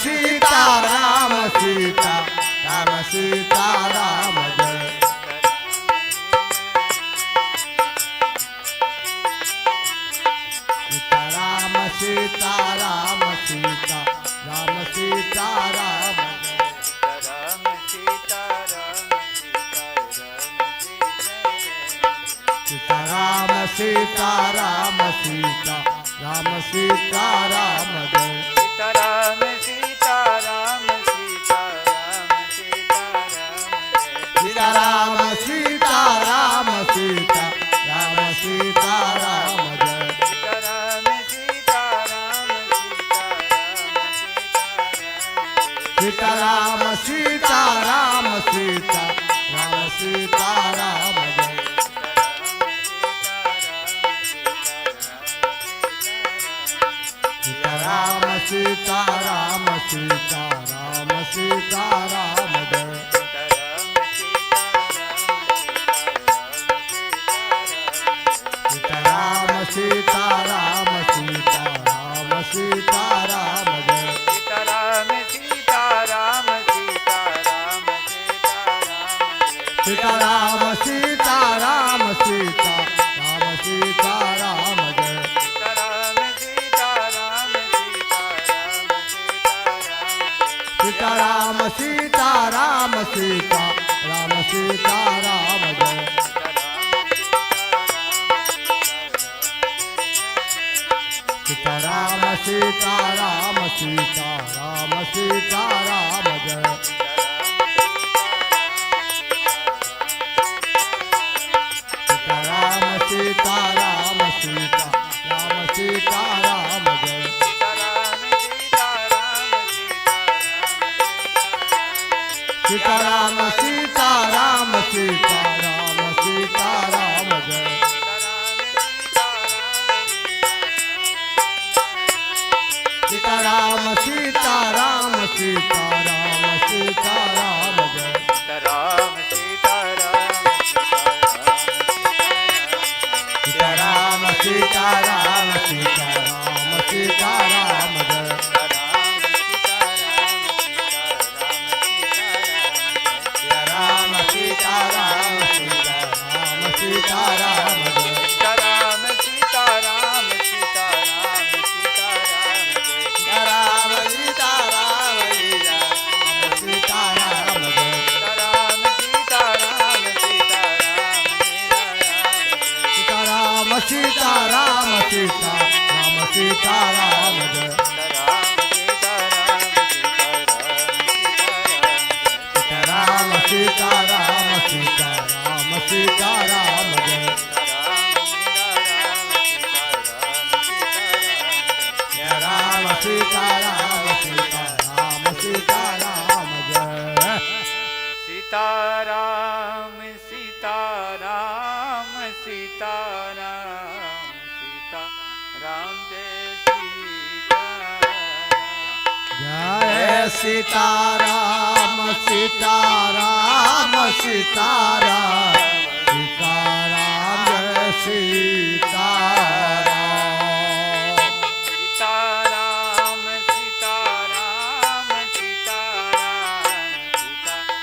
सीता राम सीता राम सीता राम जय सीता राम सीता राम सीता राम राम सीता राम सीता राम सीता राम सीता राम सीता राम जय सीता राम सीता राम सीता राम सीता राम सीता राम सीता राम सीता राम सीता राम जय सीता राम सीता राम सीता राम सीता राम जय सीता राम सीता राम सीता राम सीता राम जय सीता राम सीता राम सीता राम सीता राम जय सीता राम सीता राम सीता राम सीता राम सीता राम सीता राम सीता राम जय सीता राम सीता राम सीता राम सीता राम जय सीता राम सीता राम सीता राम सीता राम जय सीता राम सीता राम सीता राम सीता राम जय सीता राम सीता राम सीता राम सीता राम जय सीता राम सीता राम सीता राम सीता राम जय राम सीता राम सीता राम सीता राम सीता राम सीता राम जय राम सीता राम सीता राम सीता राम जय राम सीता राम सीता राम सीता राम राम सीता राम सीता राम जय राम सीता राम सीता राम सीता राम सीता राम सीता राम जय राम सीता राम सीता राम सीता राम जय राम सीता राम सीता राम सीता राम जय सीताराम सीताराम सीताराम सीताराम जय सीताराम जय सीताराम सीताराम सीताराम सीताराम जय सीताराम सीताराम सीताराम सीताराम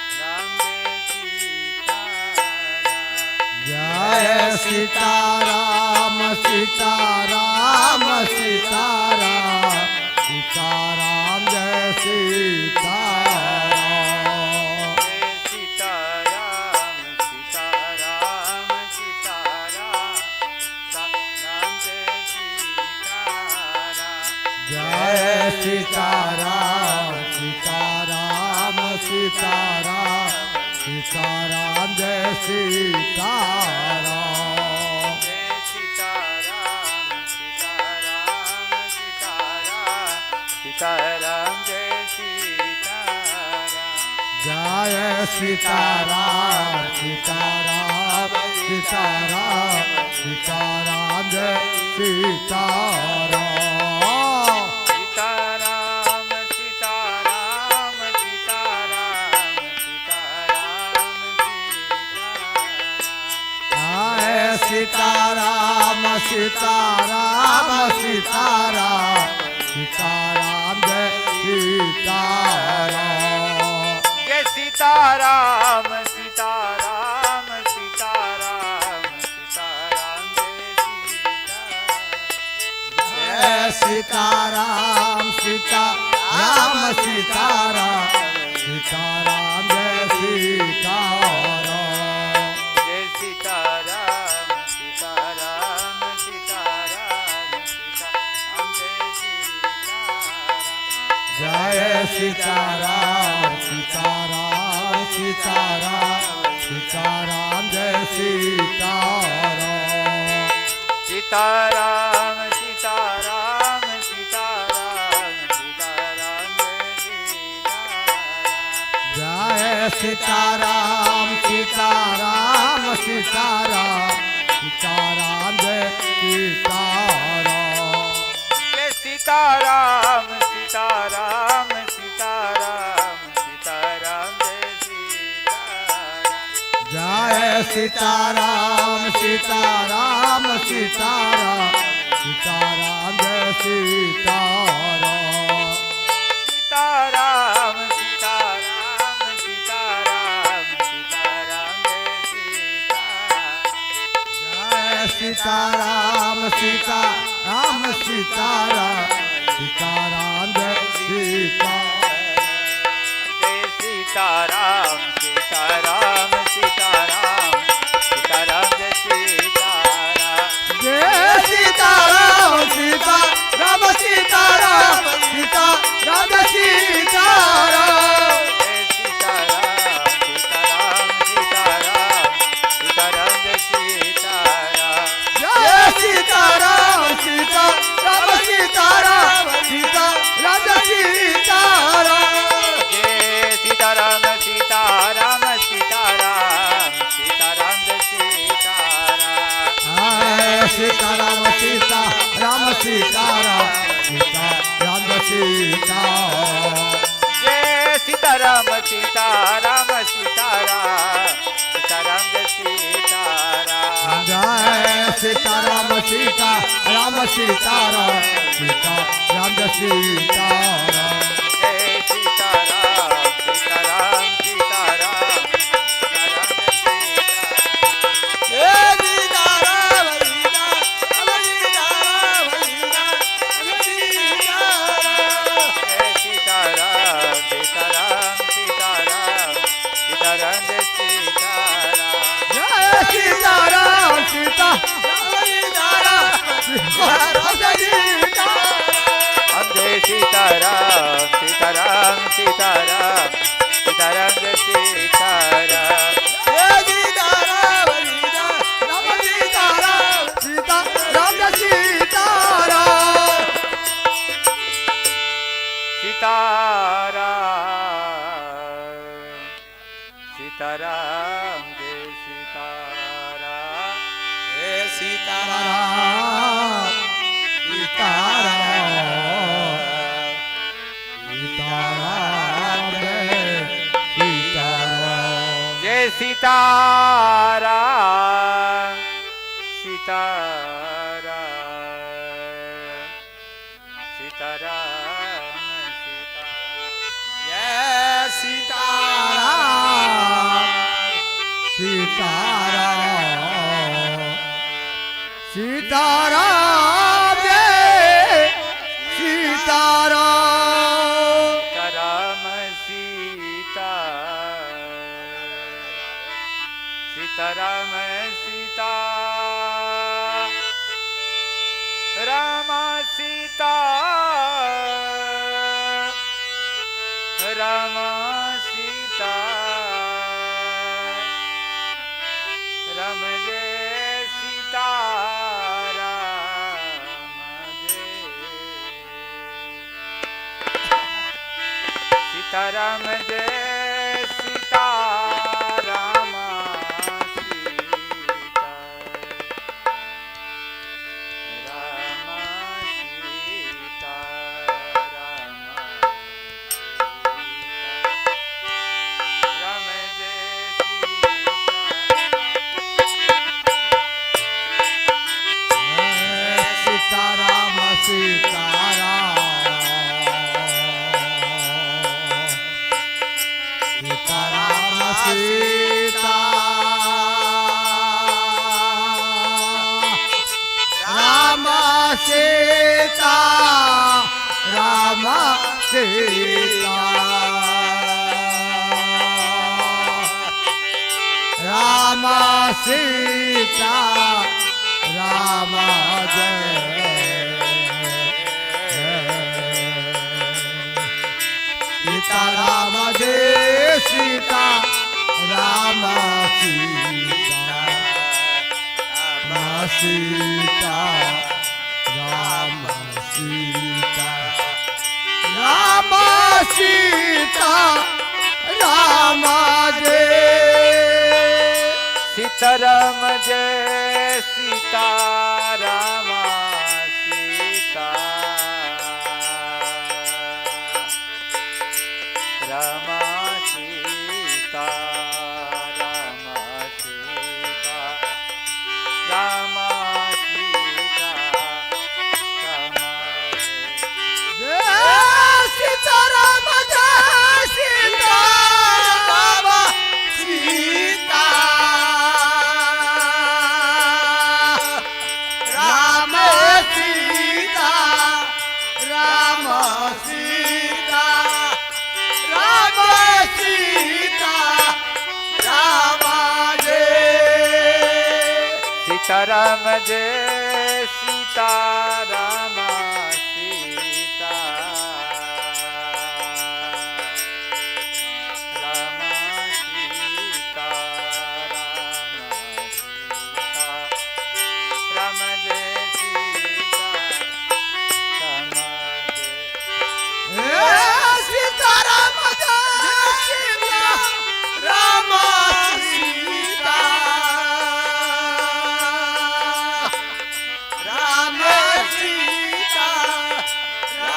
सीताराम जय सीताराम सीताराम सीताराम सीताराम जय सीताराम सीताराम सीताराम सीताराम जय सीताराम सीताराम सीताराम सीताराम जय सीताराम सीताराम जय सीताराम जय सीताराम सीताराम सीताराम सीताराम जय सीताराम सीताराम सीताराम सीताराम सीताराम सीताराम सीताराम सीताराम सीताराम जय सीताराम सीताराम सीताराम सीताराम सीताराम जय जय सीताराम सीताराम सीताराम सीताराम सीताराम जय सीताराम जय सीताराम सीताराम सीताराम सीताराम जय सीताराम जय सीताराम सीताराम सीताराम सीताराम जय सीताराम सीताराम सीताराम सीताराम सीताराम जय सीताराम सीताराम सीताराम सीताराम जय सीताराम जय सीताराम सीताराम सीताराम सीताराम जय सीताराम जय सीताराम सीताराम सीताराम सीताराम जय सीताराम सीताराम सीताराम सीताराम सीताराम जय सीताराम सीताराम सीताराम सीताराम जय सीताराम जय सीताराम सीताराम सीताराम सीताराम जय सीताराम जय सीताराम सीताराम सीताराम सीताराम जय सीताराम जय सीताराम सीताराम सीताराम सीताराम जय सीताराम जय सीताराम सीताराम सीताराम सीताराम जय सीताराम जय सीताराम सीताराम सीताराम सीताराम जय सीताराम जय सीताराम सीताराम सीताराम सीताराम जय सीताराम जय सीताराम सीताराम सीताराम सीताराम जय सीताराम जय सीताराम सीताराम सीताराम सीताराम जय सीताराम जय सीताराम सीताराम सीताराम सीताराम जय सीताराम जय सीताराम सीताराम सीताराम सीताराम जय सीताराम सीताराम सीताराम सीताराम जय सीताराम जय सीताराम सीताराम सीताराम जय सीताराम हम जय सीताराम सीताराम सीताराम सीताराम जय सीताराम जय सीताराम सीताराम सीताराम सीताराम जय सीताराम सीताराम सीताराम जय सीताराम जय सीताराम सीताराम सीताराम जय सीताराम जय सीताराम सीताराम सीताराम जय सीताराम सीताराम सीताराम जय सीताराम सीताराम सीता सीताराम सीता राम सीता राम सीता राम जय सीता राम जय सीताराम जय सीताराम सीता राम सीता राम राम जय सीताराम सीताराम सीता राम सीता राम जय सीता राम जय सीता राम सीता राम सीता राम सीता राम सीता राम जय सीताराम जय सीताराम सीता राम सीता राम सीता राम सीता राम जय सीता राम जय सीता राम सीता राम सीता राम सीता राम सीता राम जय सीताराम जय सीताराम सीता राम सीता राम जय सीता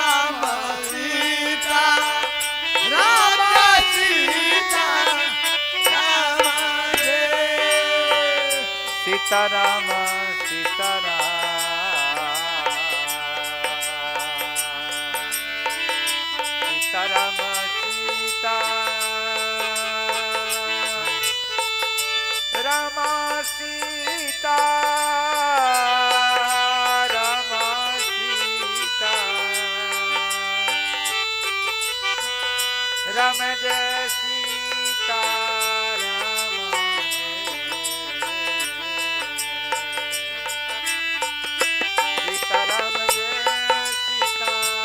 राम जय सीता राम जय सीता राम सीता राम सीता राम सीता राम सीता राम जय सीताराम सीताराम सीताराम सीता राम सीता राम सीता राम जय सीता राम सीताराम जय सीताराम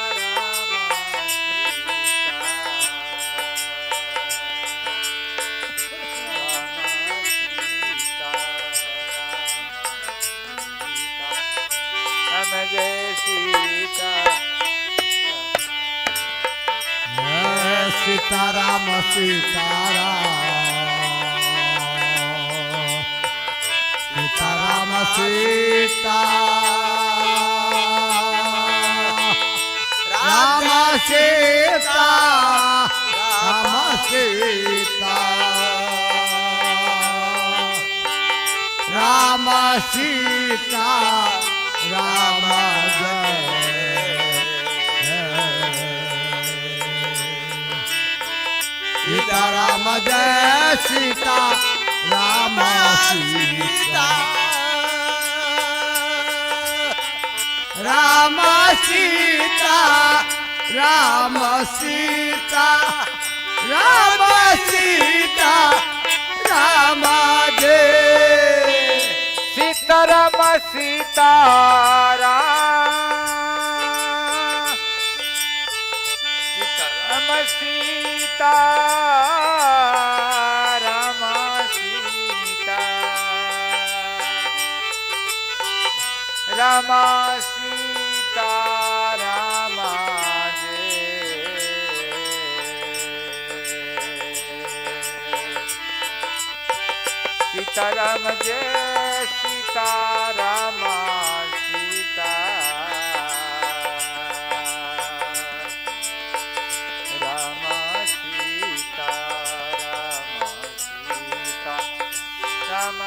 राम जय सीता सीताराम सीताराम सीताराम सीता राम सीता राम सीता राम सीता राम जय सीता राम जय सीता राम सीता राम सीता राम सीता राम सीता राम जय सीताराम सीताराम सीताराम सीता राम सीता राम सीता राम सीताराम जय सीताराम सीता राम सीता राम सीता राम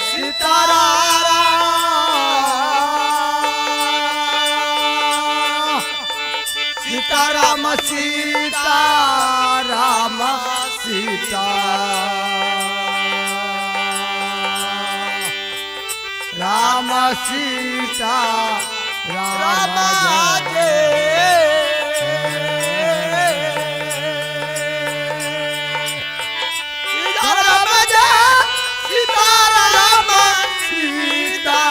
सीता राम सीताराम सीताराम सीता राम सीता राम सीता राम जय राम जय सीता राम सीता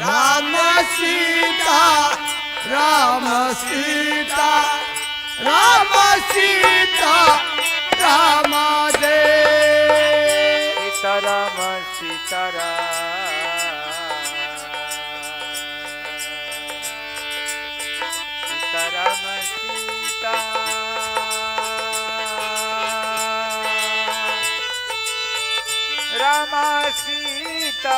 राम सीता राम सीता राम सीता राम जय सीताराम सीताराम सीताराम सीता राम सीता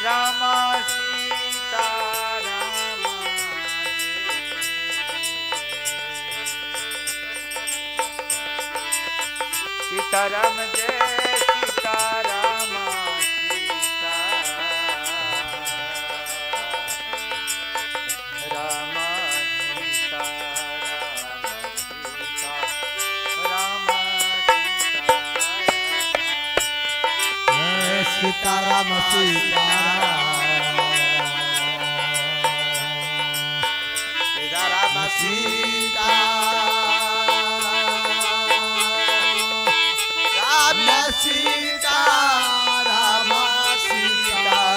राम सीता राम सीता राम सीताराम जय सीताराम सीता राम सीता राम सीता राम सीताराम सीताराम सीता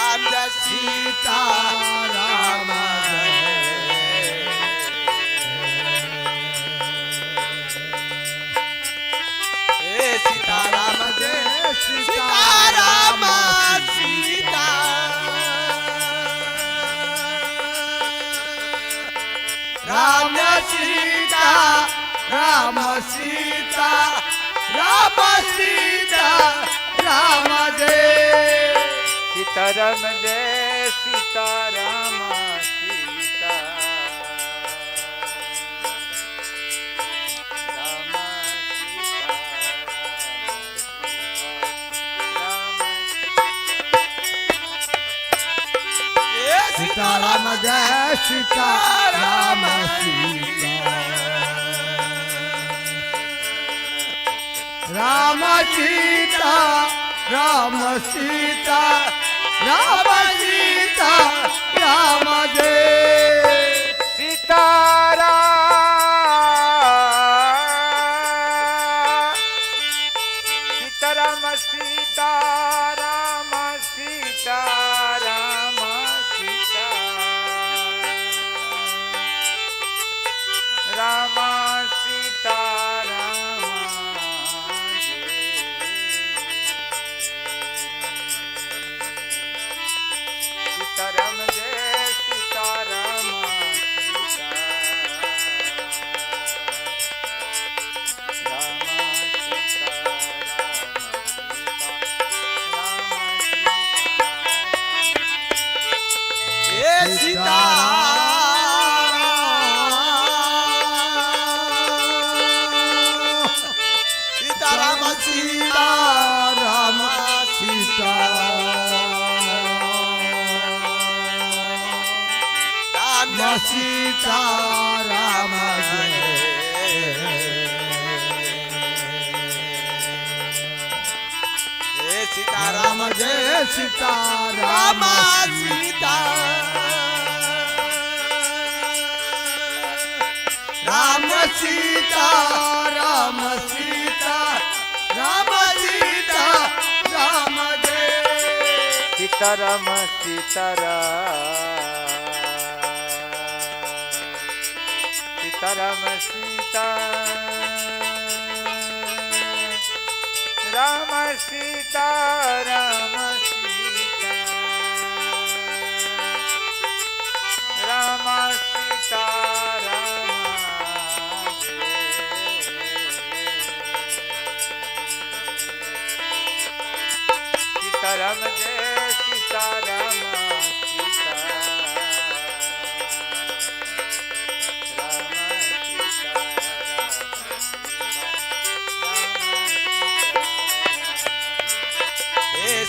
राम सीता राम सीता राम सीता राम सीताराम जय सीताराम सीता राम सीता राम सीता राम सीता राम जय सीताराम जय सीताराम सीता राम सीताराम जय सीताराम सीता राम सीता राम सीता राम सीता राम जय सीताराम सीताराम सीताराम राम सीताराम सीताराम जय सीताराम सीता सीताराम सीताराम सीता राम सीताराम जय सीताराम जय सीताराम सीता राम सीता राम सीता राम सीता राम जय सीताराम सीताराम सीता राम सीता राम सीता राम सीता राम सीताराम जय सीताराम सीता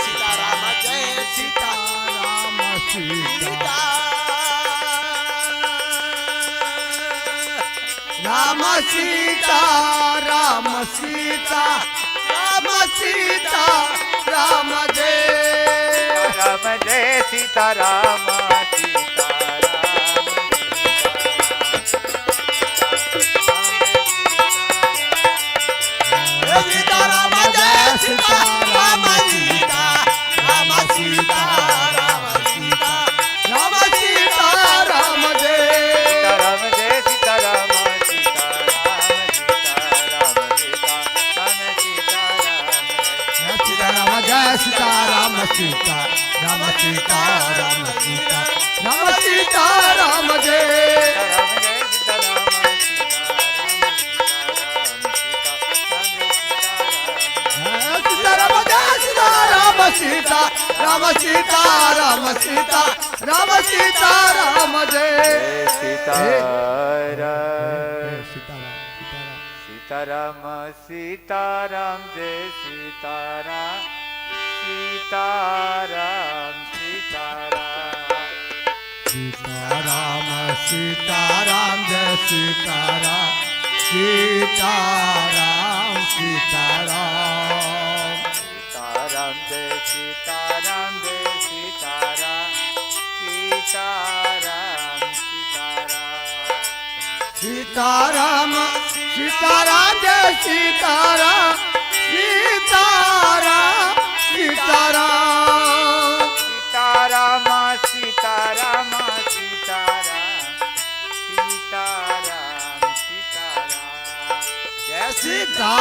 सीताराम राम सीता राम सीता राम सीता राम जय राम जय सीता राम सीता सीता राम जय सीता राम सीता राम सीता राम सीता राम सीता राम जय राम जय सीता राम सीता राम सीता राम सीता राम सीता राम सीता राम जय सीता राम सीता राम सीता राम सीता राम सीता राम जय सीता राम सीता राम सीता राम सीता राम जय सीताराम सीताराम जय सीताराम सीताराम सीताराम सीताराम जय सीताराम सीताराम सीताराम सीताराम जय सीताराम जय सीताराम सीताराम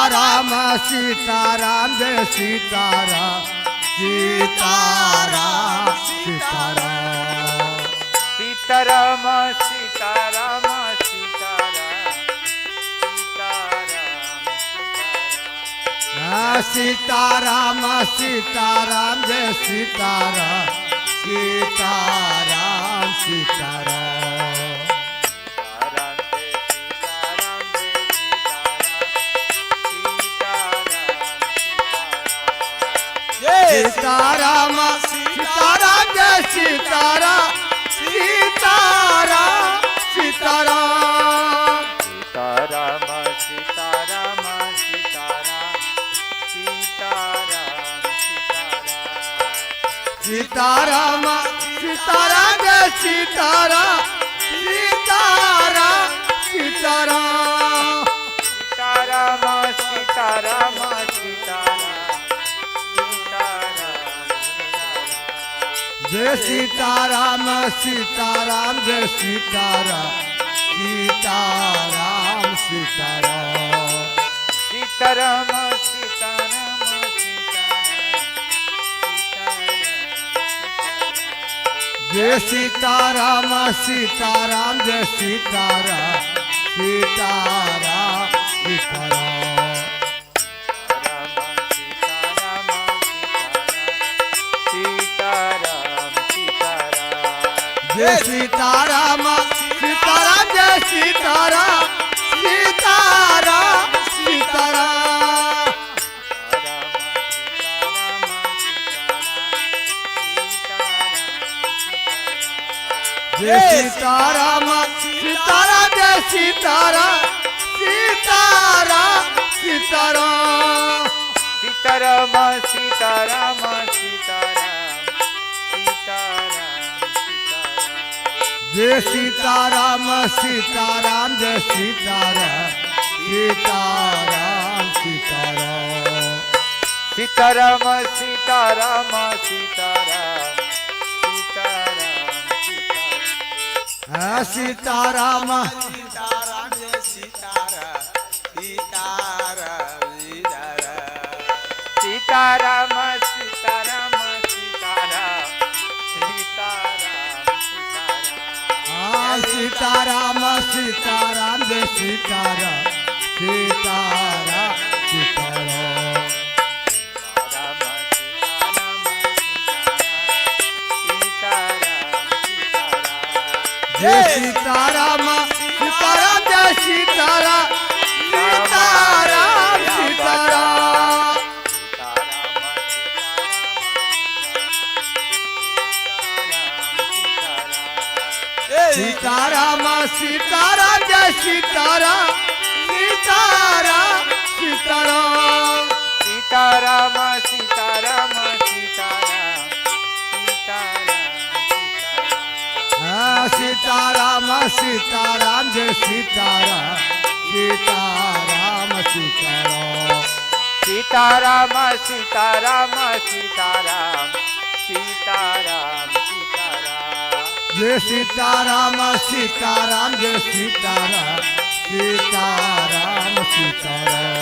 सीताराम सीताराम जय सीताराम सीताराम सीताराम सीताराम सीताराम सीताराम सीताराम सीताराम जय सीताराम सीताराम जय सीताराम सीताराम सीताराम सीताराम सीताराम सीताराम सीताराम जय सीताराम सीताराम सीताराम सीताराम सीताराम जय सीताराम सीताराम सीताराम सीताराम सीताराम सीताराम सीताराम जय सीताराम सीताराम सीताराम सीताराम सीताराम जय सीताराम सीताराम जय सीताराम सीताराम सीताराम सीताराम सीताराम जय सीताराम सीताराम जय सीताराम सीताराम सीताराम जय सीताराम सीताराम जय सीताराम सीताराम सीताराम जय सीताराम सीताराम जय सीताराम सीताराम सीताराम सीताराम सीताराम जय सीताराम सीताराम जय सीताराम सीताराम सीताराम सीताराम सीताराम सीताराम सीताराम जय सीताराम सीताराम सीताराम सीताराम सीताराम सीताराम सीताराम जय सीताराम सीताराम सीताराम जय सीताराम सीताराम जय सीताराम सीताराम सीताराम सीताराम सीताराम जय सीताराम सीताराम सीताराम सीताराम सीताराम सीताराम सीताराम सीताराम सीताराम जय सीताराम सीताराम सीताराम सीताराम सीताराम सीताराम सीताराम सीताराम जय सीताराम सीताराम जय सीताराम सीताराम सीताराम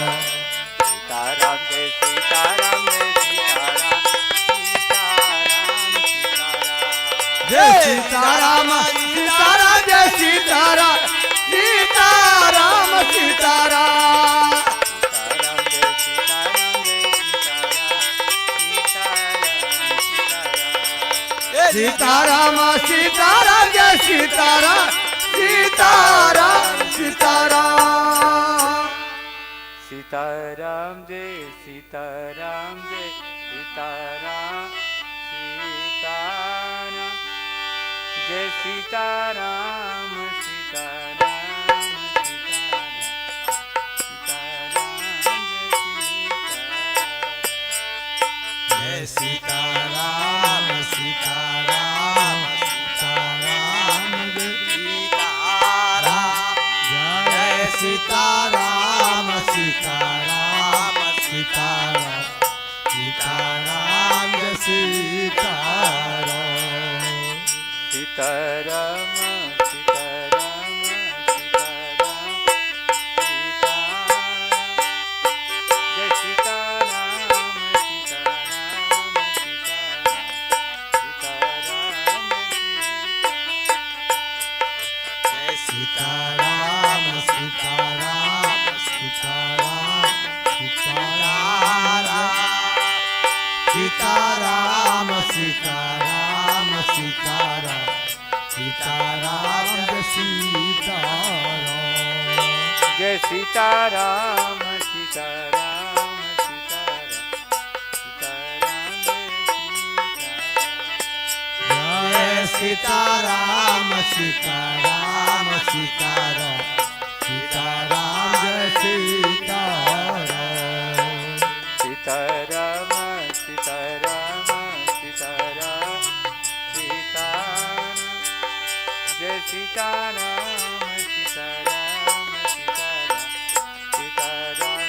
सीताराम जय सीताराम जय सीताराम सीताराम सीताराम जय सीताराम सीताराम जय सीताराम सीताराम सीताराम सीताराम सीताराम जय सीताराम सीताराम सीताराम सीताराम जय सीताराम जय सीताराम सीताराम जय सीताराम सीताराम जय सीताराम सीताराम सीताराम जय सीताराम सीताराम सीताराम सीताराम जय सीताराम सीताराम सीताराम सीताराम जय सीताराम सीताराम सीताराम सीताराम सीताराम सीताराम सीताराम सीताराम सीताराम सीताराम जय सीताराम जय सीताराम सीताराम सीताराम सीताराम जय सीताराम सीताराम सीताराम सीताराम जय सीताराम सीताराम सीताराम सीताराम सीताराम जय सीताराम सीताराम सीताराम सीताराम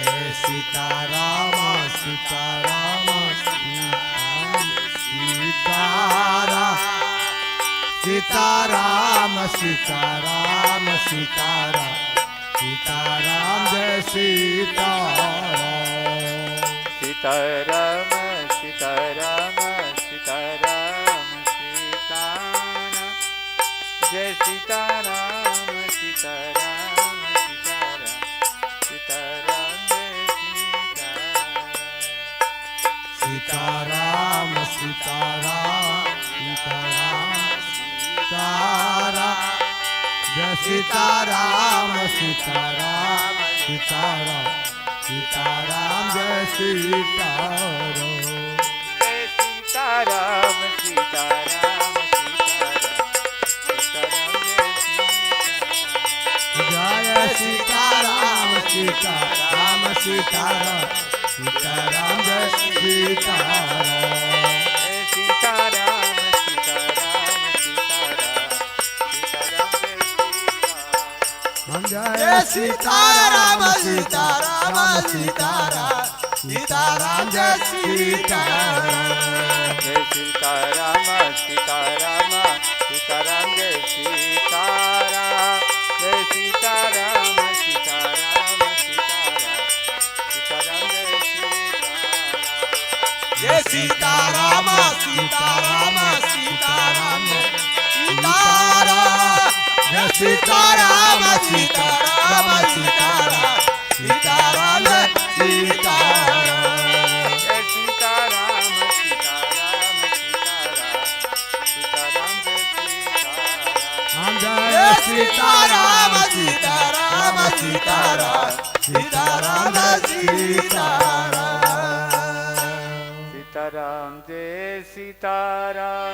जय सीताराम सीताराम सीताराम सीताराम सीताराम सीताराम सीताराम जय सीताराम सीताराम सीताराम सीताराम सीताराम जय सीताराम सीताराम सीताराम सीताराम जय सीताराम सीताराम सीताराम सीताराम जय सीताराम सीताराम सीताराम सीताराम जय सीताराम जय सीताराम सीताराम सीताराम सीताराम जय सीताराम सीताराम सीताराम सीताराम जय सीताराम जय सीताराम सीताराम सीताराम सीताराम जय सीताराम सीताराम सीताराम सीताराम जय सीताराम जय सीताराम सीताराम सीताराम जय सीताराम जय सीताराम सीताराम सीताराम सीताराम जय सीताराम जय सीताराम सीताराम सीताराम जय सीताराम सीताराम सीताराम सीताराम जय सीताराम जय सीताराम सीताराम सीताराम सीताराम जय सीताराम जय सीताराम सीताराम सीताराम सीताराम जय सीताराम सीताराम जय सीताराम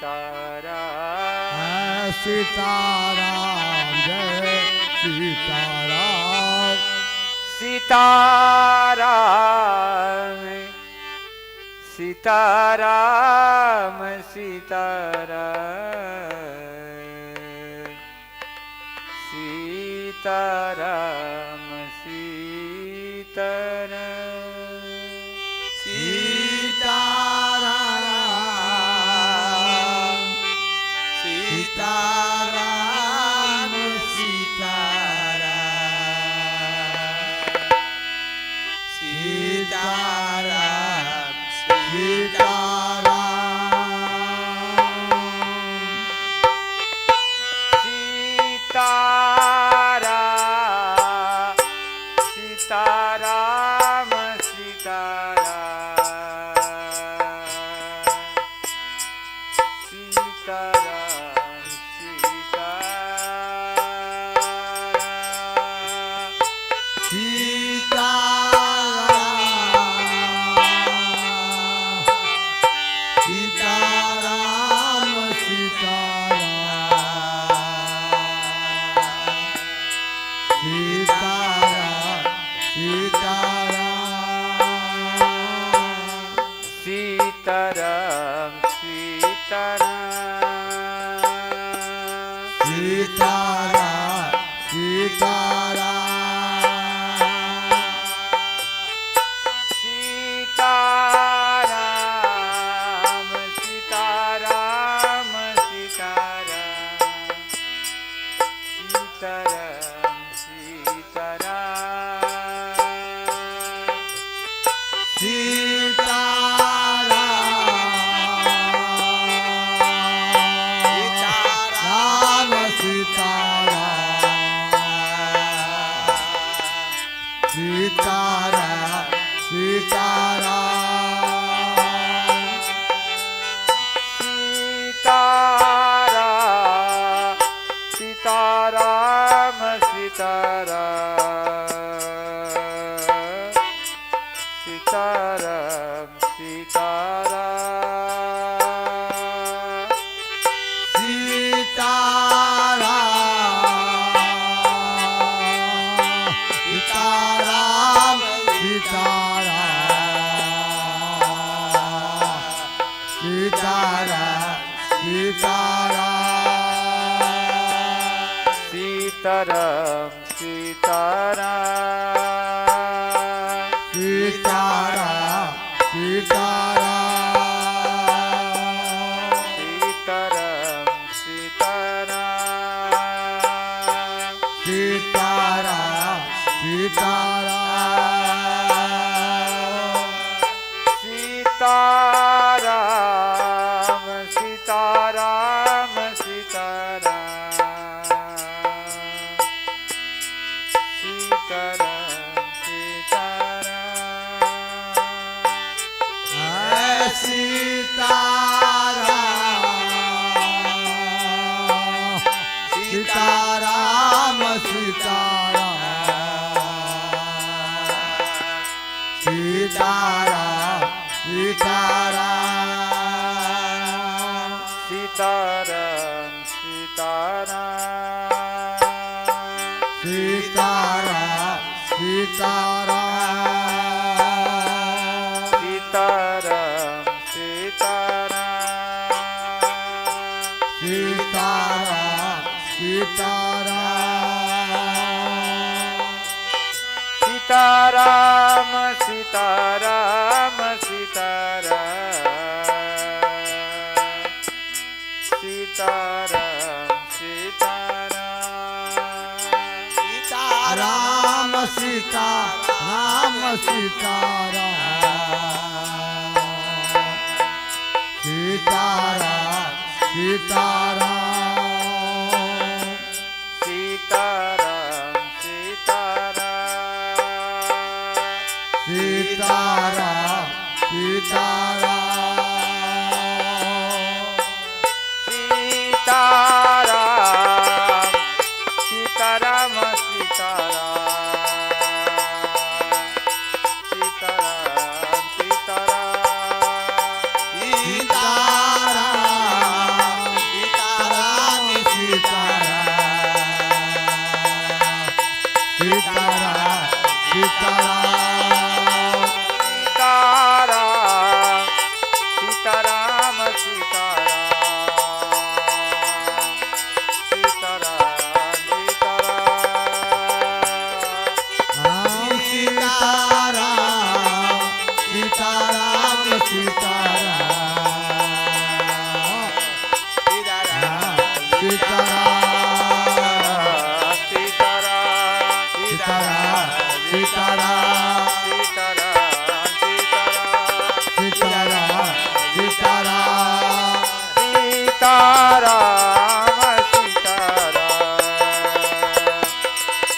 सीताराम सीताराम जय सीताराम सीताराम सीताराम सीताराम सीताराम सीताराम सीताराम सीताराम सीताराम सीताराम सीताराम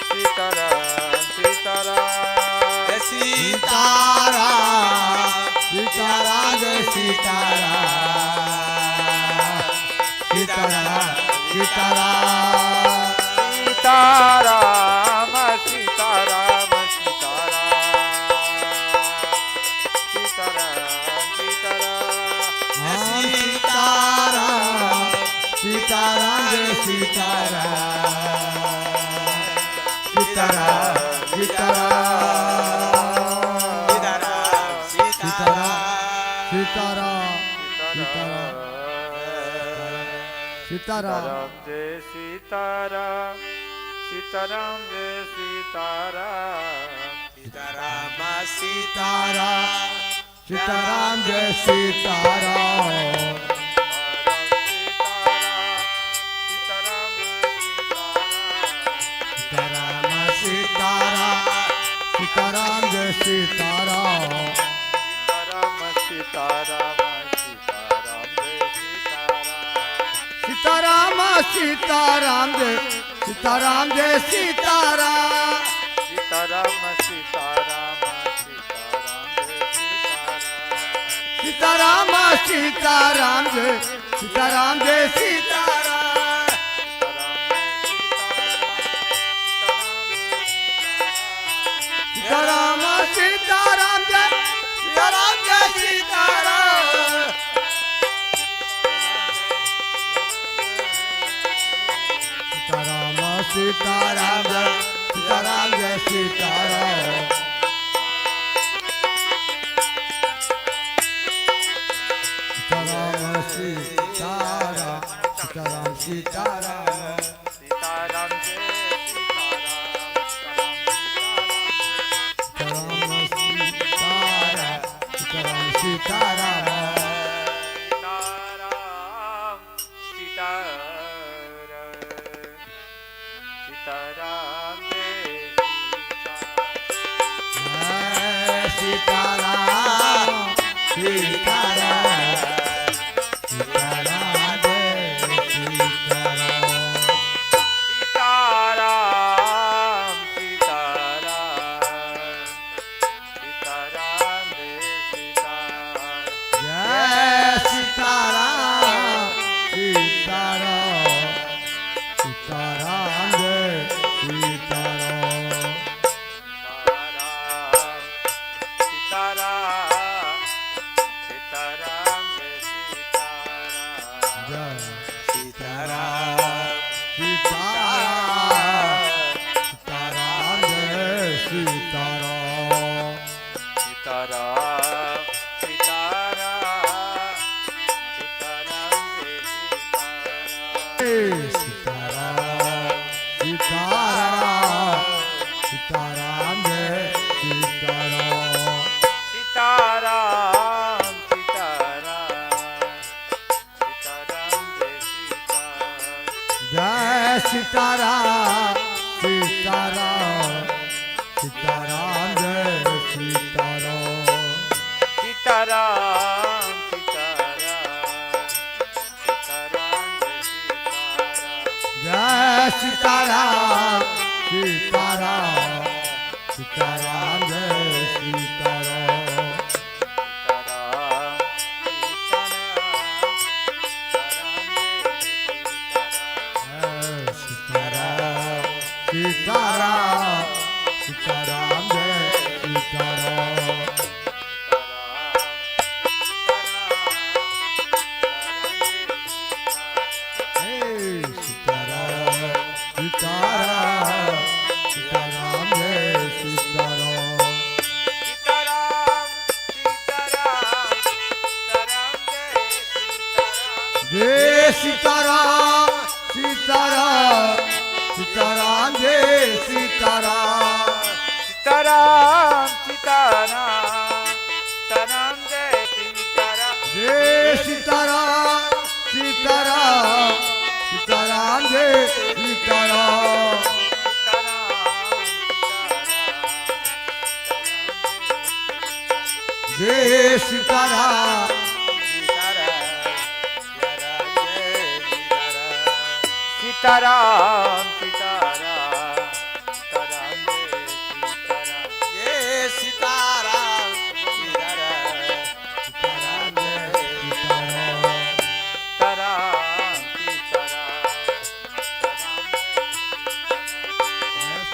सीताराम सीताराम सीताराम जय सीताराम सीताराम सीताराम सीताराम सीताराम सीताराम सीताराम सीताराम जय सीताराम सीताराम सीताराम सीताराम जय सीताराम सीताराम जय सीताराम सीताराम सीताराम सीताराम जय सीताराम सीताराम सीताराम जय सीताराम सीताराम सीताराम जय सीताराम जय सीताराम सीताराम सीताराम सीताराम सीताराम जय सीताराम जय सीताराम सीताराम सीताराम जय सीताराम जय सीताराम सीताराम जय सीताराम जय सीताराम सीताराम सीताराम सीताराम सीताराम जय सीताराम सीताराम सीताराम सीताराम सीताराम जय सीताराम सीताराम सीताराम सीताराम जय सीताराम सीताराम सीताराम जय सीताराम सीताराम सीताराम जय सीताराम सीताराम सीताराम जय सीताराम जय सीताराम सीताराम सीताराम जय सीताराम सीताराम सीताराम सीताराम जय सीताराम जय सीताराम सीताराम सीताराम जय सीताराम जय सीताराम सीताराम सीताराम सीताराम जय सीताराम ये सीताराम सीताराम सीताराम जय सीताराम सीताराम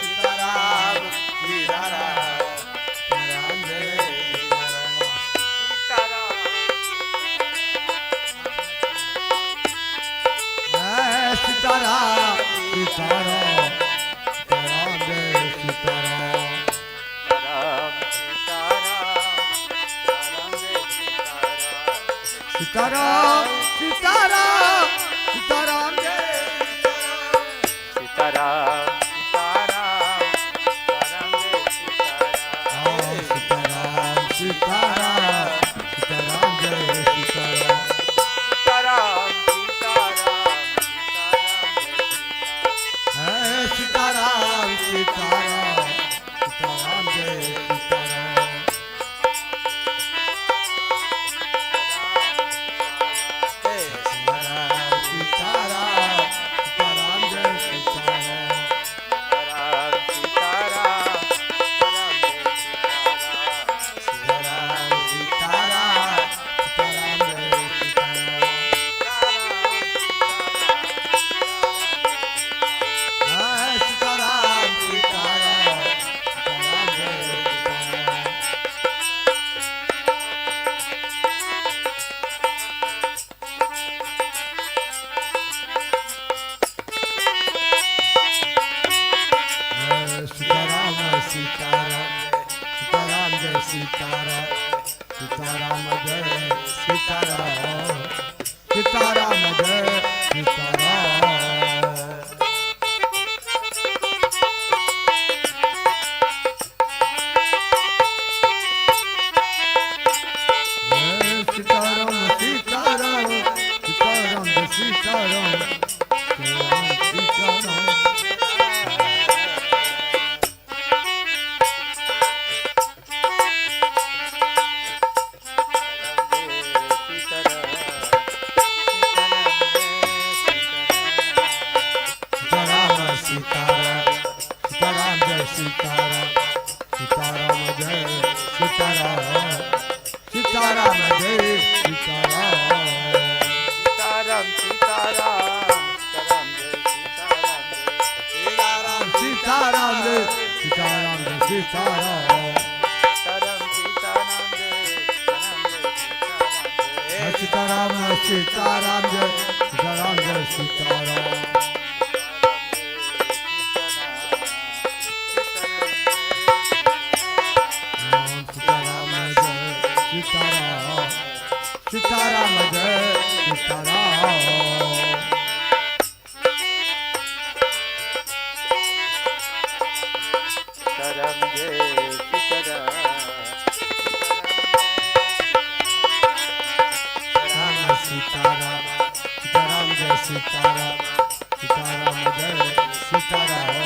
सीताराम सीताराम जय सीताराम सीताराम सीताराम जय सीताराम सीताराम सीताराम सीताराम जय सीताराम सीताराम सीताराम जय सीताराम सीताराम सीताराम सीताराम जय सीताराम सीताराम सीताराम सीताराम जय सीताराम सीताराम सीताराम जय सीताराम सीताराम सीताराम जय सीताराम सीताराम सीताराम सीताराम जय सीताराम सीताराम सीताराम सीताराम जय सीताराम सीताराम सीताराम सीताराम जय सीताराम सीताराम जय सीताराम सीताराम जय सीताराम सीताराम सीताराम सीताराम जय सीताराम सीताराम सीताराम सीताराम जय सीताराम सीताराम जय सीताराम सीताराम जय सीताराम सीताराम जय सीताराम जय सीताराम सीताराम सीताराम जय सीताराम जय सीताराम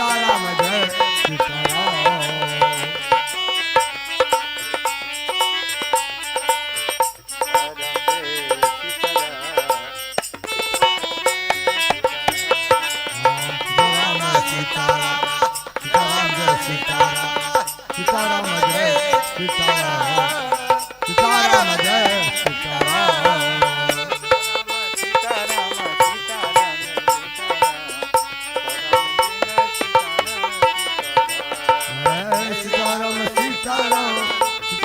सीताराम जय सीताराम सीताराम जय सीताराम सीताराम सीताराम जय सीताराम सीताराम जय सीताराम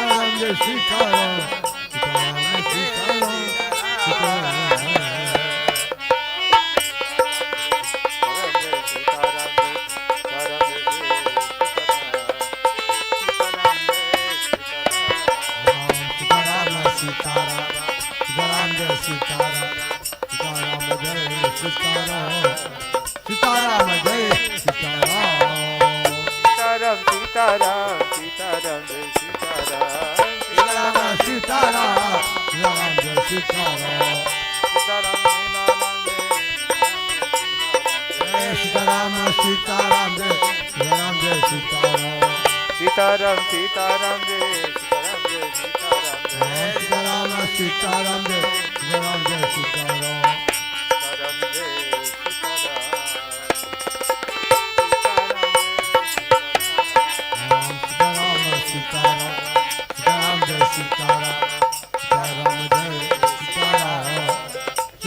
सीताराम जय सीताराम सीताराम जय सीताराम सीताराम जय सीताराम सीताराम सीताराम सीताराम जय सीताराम सीताराम सीताराम सीताराम जय सीताराम सीताराम जय सीताराम सीताराम जय सीताराम सीताराम सीताराम जय सीताराम सीताराम राम जय सीताराम सीताराम सीताराम जय राम जय सीताराम सीताराम सीताराम जय सीताराम जय सीताराम सीताराम सीताराम जय राम जय सीताराम सीताराम जय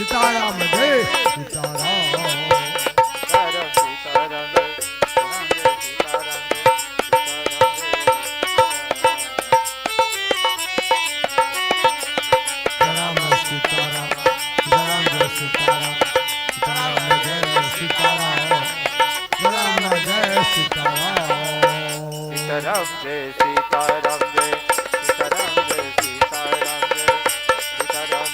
सीताराम जय सीताराम राम सीताराम राम जय सीताराम सीताराम जय सीताराम राम जय सीताराम सीताराम जय सीताराम जय सीताराम जय सीताराम जय सीताराम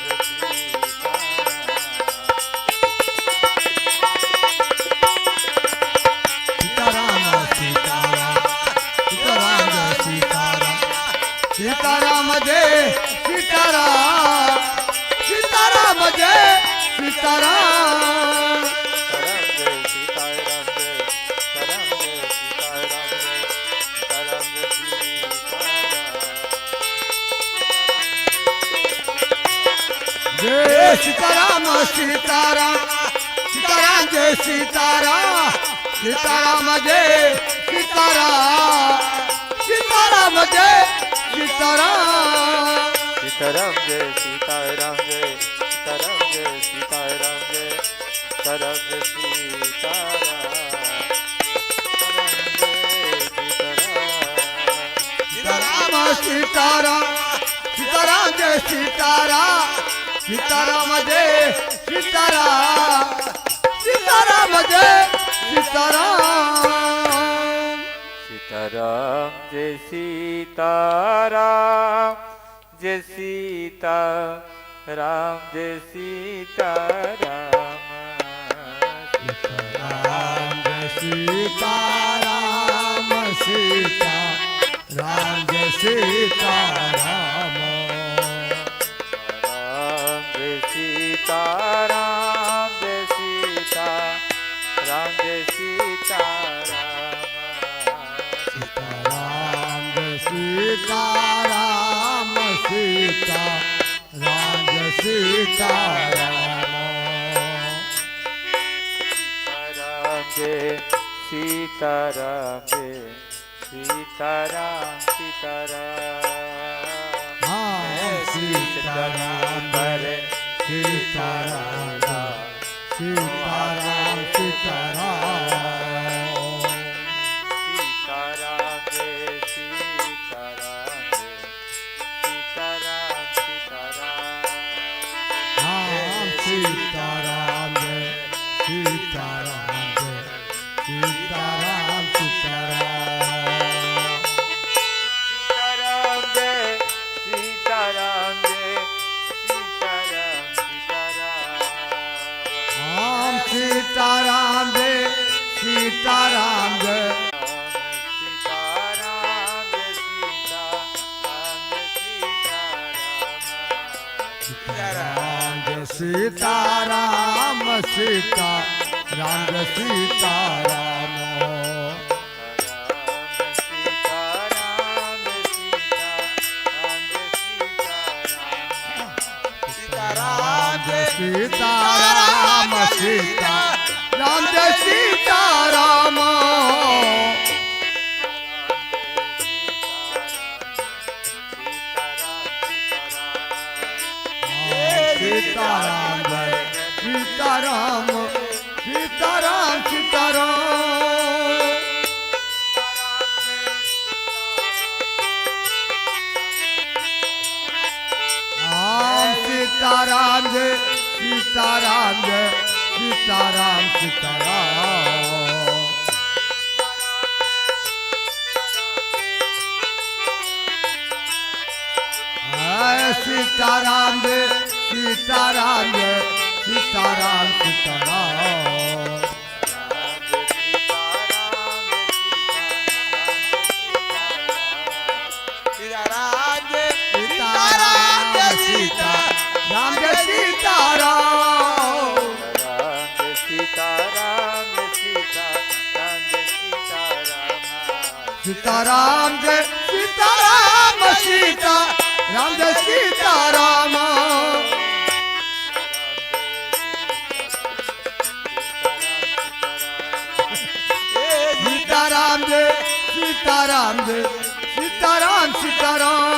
जय सीताराम सीताराम सीताराम जय सीताराम सीताराम जय सीताराम सीताराम जय सीताराम जय सीताराम सीताराम सीताराम जय सीताराम सीताराम जय सीताराम सीताराम जय सीताराम सीताराम जय सीताराम जय सीताराम जय सीताराम जय सीताराम जय सीताराम सीताराम सीताराम जय सीताराम सीताराम जय सीताराम सीताराम जय सीताराम सीताराम जय सीताराम जय सीताराम जय सीताराम राम जय सीताराम सीताराम जय सीताराम राम जय सीताराम जय सीताराम जय सीताराम सीताराम जय सीताराम सीताराम जय सीताराम सीताराम जय सीताराम जय सीताराम सीताराम हाँ सीताराम हरे सीताराम सीताराम सीताराम सीताराम जय सीताराम जय सीताराम सीताराम राम सीताराम जय सीताराम जय सीताराम सीताराम सीताराम जय सीताराम जय सीताराम सीताराम राम सीताराम जय सीताराम जय सीताराम जय सीताराम जय सीताराम सीताराम जय सीताराम सीताराम जय सीताराम सीताराम जय सीताराम सीताराम जय सीताराम सीताराम जय सीताराम सीताराम सीताराम सीताराम जय सीताराम जय सीताराम सीताराम सीताराम जय सीताराम जय सीताराम सीताराम सीताराम जय सीताराम जय सीताराम जय सीताराम सीताराम जय सीताराम सीताराम जय सीताराम सीताराम जय सीताराम जय सीताराम सीताराम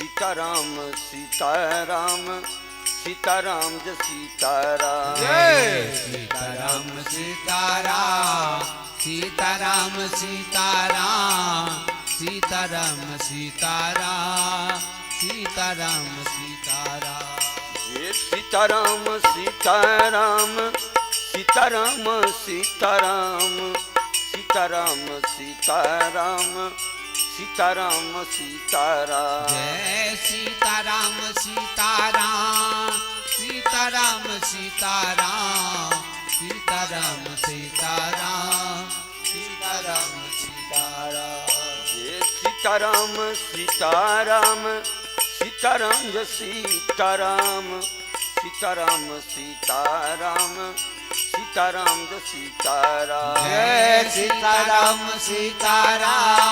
सीताराम सीताराम सीताराम जय सीताराम सीताराम सीताराम सीताराम सीताराम सीताराम सीताराम सीताराम सीताराम जय सीताराम सीताराम सीताराम सीताराम सीताराम सीताराम सीताराम सीताराम जय सीताराम सीताराम सीताराम सीताराम सीताराम सीताराम सीताराम सीताराम जय सीताराम सीताराम सीताराम जय सीताराम सीताराम सीताराम सीताराम जय सीताराम जय सीताराम सीताराम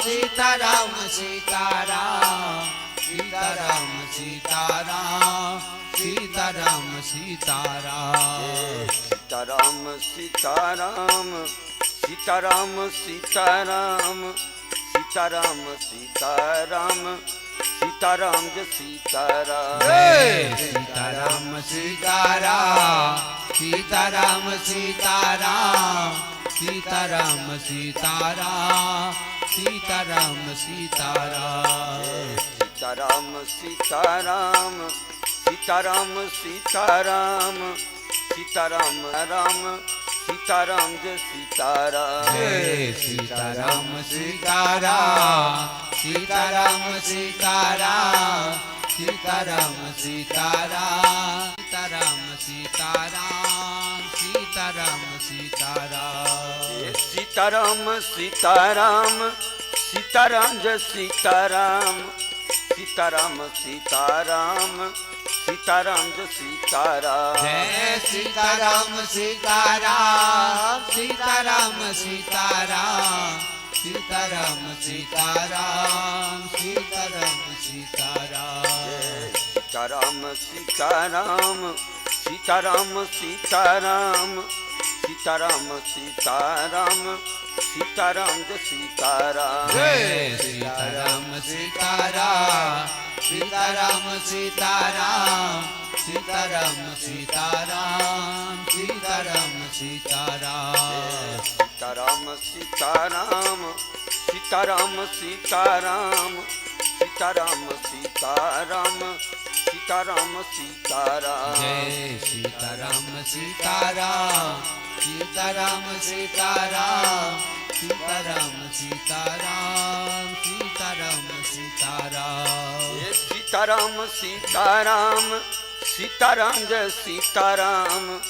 सीताराम सीताराम सीताराम सीताराम सीताराम सीताराम सीताराम सीताराम सीताराम सीताराम सीताराम सीताराम सीताराम जय सीताराम जय सीताराम सीताराम सीताराम सीताराम सीताराम सीताराम सीताराम सीताराम सीताराम सीताराम सीताराम सीताराम सीताराम राम सीताराम जय सीताराम जय सीताराम सीताराम सीताराम सीताराम सीताराम सीताराम सीताराम सीताराम सीताराम सीताराम सीताराम सीताराम सीताराम जय सीताराम सीताराम सीताराम सीताराम जय सीताराम जय सीताराम सीताराम सीताराम सीताराम सीताराम सीताराम सीताराम सीताराम सीताराम सीताराम सीताराम सीताराम सीताराम सीताराम सीताराम जय सीताराम जय सीताराम सीताराम सीताराम सीताराम सीताराम सीताराम सीताराम सीताराम सीताराम सीताराम सीताराम सीताराम सीताराम सीताराम सीताराम सीताराम जय सीताराम सीताराम सीताराम सीताराम सीताराम सीताराम सीताराम सीताराम सीताराम सीताराम सीताराम जय सीताराम सीताराम सीताराम सीताराम जय सीताराम जय सीताराम सीताराम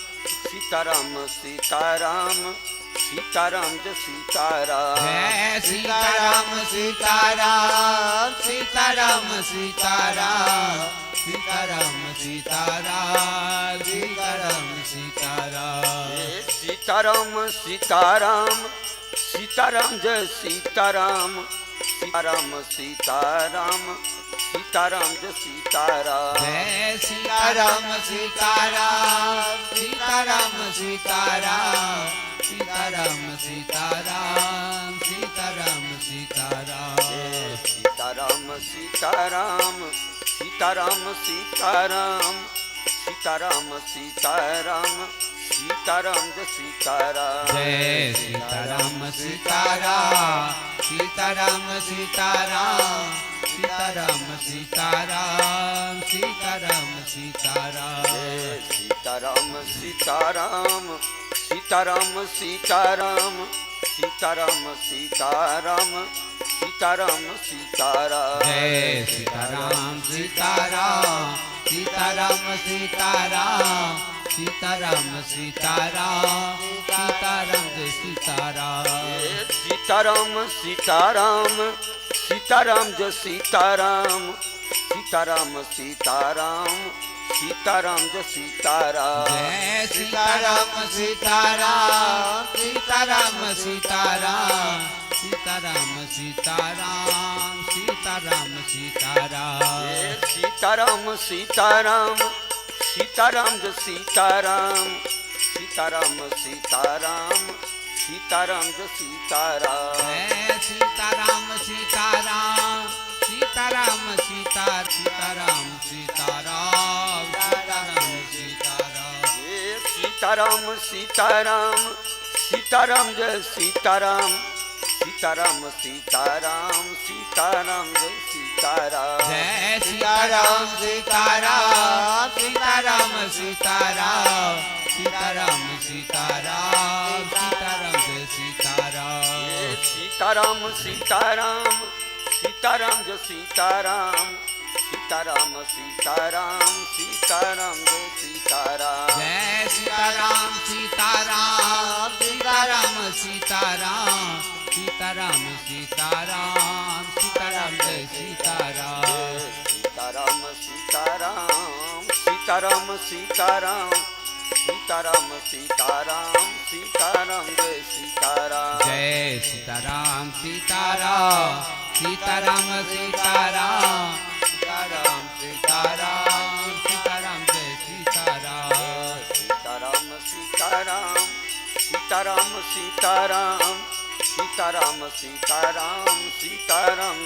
सीताराम सीताराम सीताराम सीताराम सीताराम सीताराम सीताराम सीताराम सीताराम जय सीताराम सीताराम सीताराम सीताराम जय सीताराम जय सीताराम सीताराम सीताराम सीताराम सीताराम सीताराम सीताराम सीताराम सीताराम सीताराम सीताराम सीताराम सीताराम सीताराम सीताराम जय सीताराम जय सीताराम सीताराम सीताराम सीताराम सीताराम सीताराम सीताराम सीताराम सीताराम सीताराम सीताराम सीताराम सीताराम सीताराम सीताराम सीताराम जय सीताराम सीताराम सीताराम सीताराम सीताराम सीताराम सीताराम जय सीताराम सीताराम सीताराम सीताराम जय सीताराम सीताराम सीताराम सीताराम जय सीताराम जय सीताराम सीताराम सीताराम सीताराम सीताराम सीताराम सीताराम सीताराम सीताराम सीताराम सीताराम जय सीताराम सीताराम सीताराम सीताराम जय सीताराम जय सीताराम सीताराम सीताराम सीताराम सीताराम सीताराम सीताराम सीताराम सीताराम सीताराम सीताराम जय सीताराम सीताराम सीताराम सीताराम जय सीताराम जय सीताराम सीताराम सीताराम सीताराम सीताराम सीताराम सीताराम जय सीताराम सीताराम सीताराम सीताराम जय सीताराम सीताराम सीताराम सीताराम जय सीताराम जय सीताराम सीताराम सीताराम सीताराम सीताराम सीताराम सीताराम जय सीताराम सीताराम सीताराम सीताराम सीताराम सीताराम सीताराम सीताराम जय सीताराम जय सीताराम सीताराम सीताराम सीताराम सीताराम सीताराम सीताराम जय सीताराम सीताराम सीताराम सीताराम सीताराम सीताराम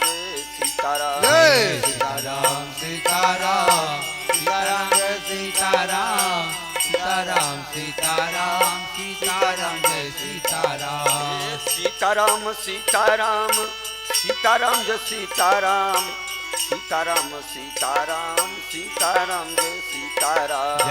सीताराम सीताराम जय सीताराम जय सीताराम सीताराम सीताराम जय सीताराम सीताराम सीताराम सीताराम जय सीताराम सीताराम सीताराम सीताराम जय सीताराम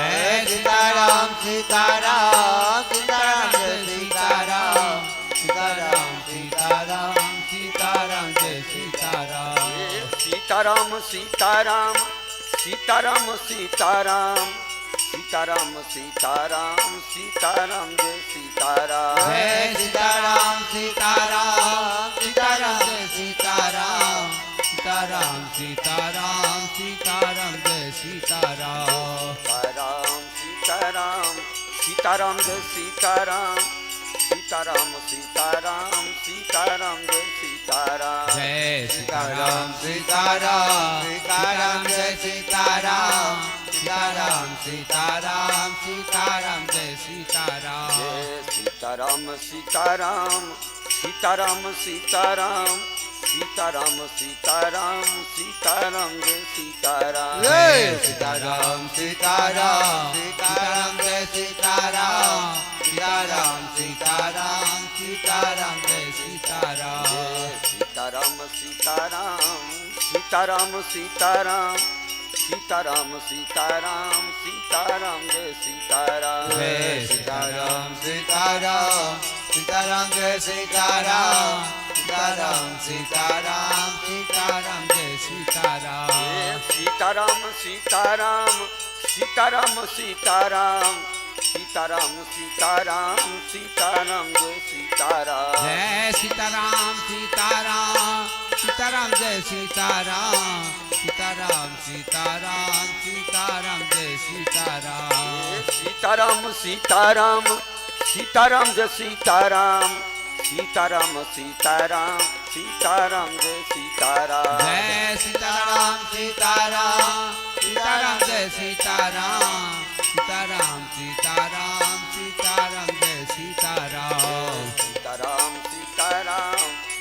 सीताराम सीताराम सीताराम जय सीताराम जय सीताराम सीताराम सीताराम जय सीताराम सीताराम सीताराम सीताराम जय सीताराम सीताराम सीताराम सीताराम सीताराम सीताराम सीताराम सीताराम जय सीताराम जय सीताराम सीताराम सीताराम जय सीताराम सीताराम सीताराम सीताराम जय सीताराम सीताराम सीताराम सीताराम जय सीताराम सीताराम सीताराम सीताराम जय सीताराम जय सीताराम सीताराम सीताराम जय सीताराम सीताराम सीताराम सीताराम जय सीताराम सीताराम सीताराम सीताराम सीताराम सीताराम सीताराम सीताराम जय सीताराम जय सीताराम सीताराम सीताराम जय सीताराम सीताराम सीताराम सीताराम जय सीताराम सीताराम सीताराम सीताराम सीताराम सीताराम सीताराम सीताराम जय सीताराम जय सीताराम सीताराम सीताराम जय सीताराम सीताराम सीताराम सीताराम जय सीताराम सीताराम सीताराम सीताराम सीताराम सीताराम सीताराम सीताराम जय सीताराम जय सीताराम सीताराम सीताराम जय सीताराम सीताराम सीताराम सीताराम जय सीताराम सीताराम सीताराम सीताराम जय सीताराम सीताराम सीताराम सीताराम जय सीताराम जय सीताराम सीताराम सीताराम जय सीताराम सीताराम सीताराम सीताराम जय सीताराम सीताराम सीताराम सीताराम जय सीताराम सीताराम सीताराम सीताराम जय सीताराम जय सीताराम सीताराम सीताराम जय सीताराम सीताराम सीताराम सीताराम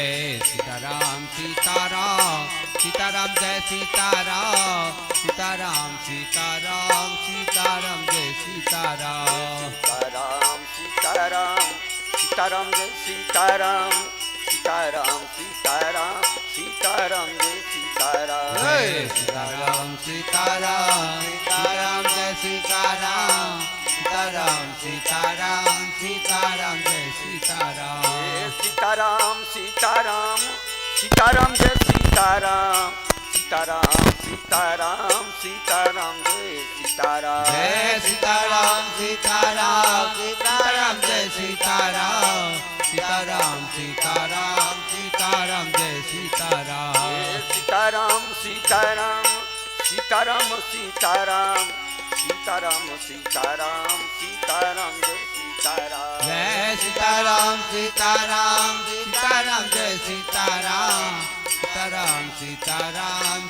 जय सीताराम सीताराम सीताराम सीताराम जय सीताराम सीताराम सीताराम सीताराम जय सीताराम जय सीताराम सीताराम सीताराम जय सीताराम सीताराम सीताराम सीताराम जय सीताराम सीताराम सीताराम सीताराम जय सीताराम सीताराम सीताराम सीताराम जय सीताराम जय सीताराम सीताराम सीताराम जय सीताराम सीताराम सीताराम सीताराम जय सीताराम सीताराम सीताराम सीताराम सीताराम सीताराम सीताराम सीताराम जय सीताराम जय सीताराम सीताराम सीताराम जय सीताराम सीताराम सीताराम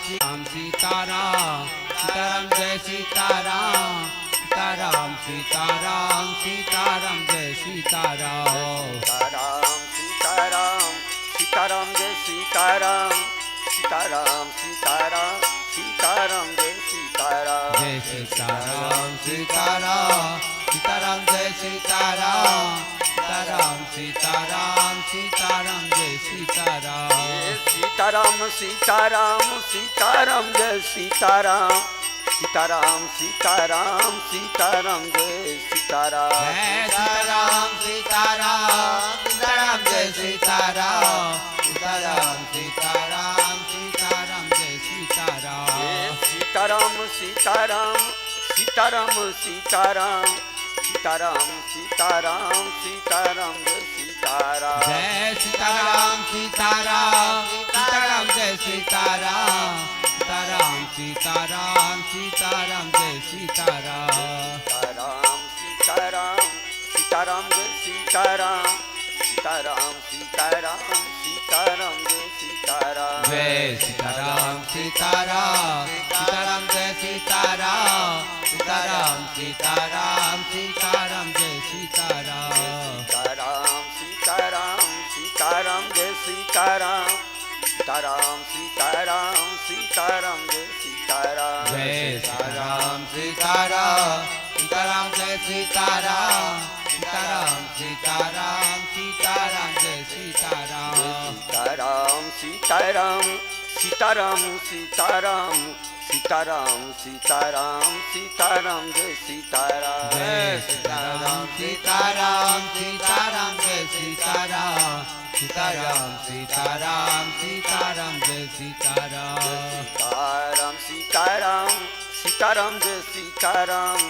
सीताराम सीताराम जय सीताराम सीताराम सीताराम सीताराम जय सीताराम सीताराम सीताराम सीताराम जय सीताराम जय सीताराम सीताराम सीताराम जय सीताराम सीताराम सीताराम सीताराम जय सीताराम सीताराम सीताराम सीताराम जय सीताराम सीताराम सीताराम सीताराम जय सीताराम जय सीताराम सीताराम सीताराम जय सीताराम सीताराम सीताराम सीताराम जय सीताराम सीताराम सीताराम सीताराम सीताराम सीताराम सीताराम सीताराम जय सीताराम जय सीताराम सीताराम सीताराम जय सीताराम सीताराम सीताराम सीताराम जय सीताराम सीताराम सीताराम सीताराम जय सीताराम सीताराम सीताराम सीताराम जय सीताराम जय सीताराम सीताराम सीताराम जय सीताराम सीताराम सीताराम सीताराम जय सीताराम सीताराम सीताराम सीताराम जय सीताराम सीताराम सीताराम सीताराम जय सीताराम जय सीताराम सीताराम सीताराम जय सीताराम सीताराम सीताराम सीताराम जय सीताराम सीताराम सीताराम सीताराम सीताराम सीताराम सीताराम सीताराम जय सीताराम जय सीताराम सीताराम सीताराम जय सीताराम सीताराम सीताराम सीताराम जय सीताराम सीताराम सीताराम सीताराम जय सीताराम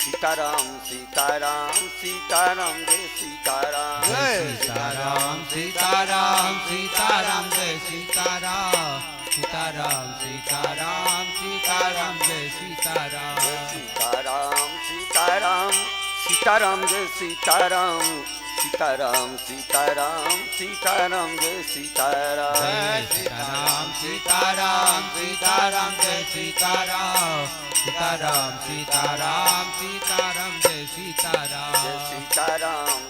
सीताराम सीताराम सीताराम जय सीताराम जय सीताराम सीताराम सीताराम जय सीताराम सीताराम सीताराम सीताराम जय सीताराम सीताराम सीताराम सीताराम जय सीताराम सीताराम सीताराम सीताराम जय सीताराम जय सीताराम सीताराम सीताराम जय सीताराम सीताराम सीताराम सीताराम जय सीताराम सीताराम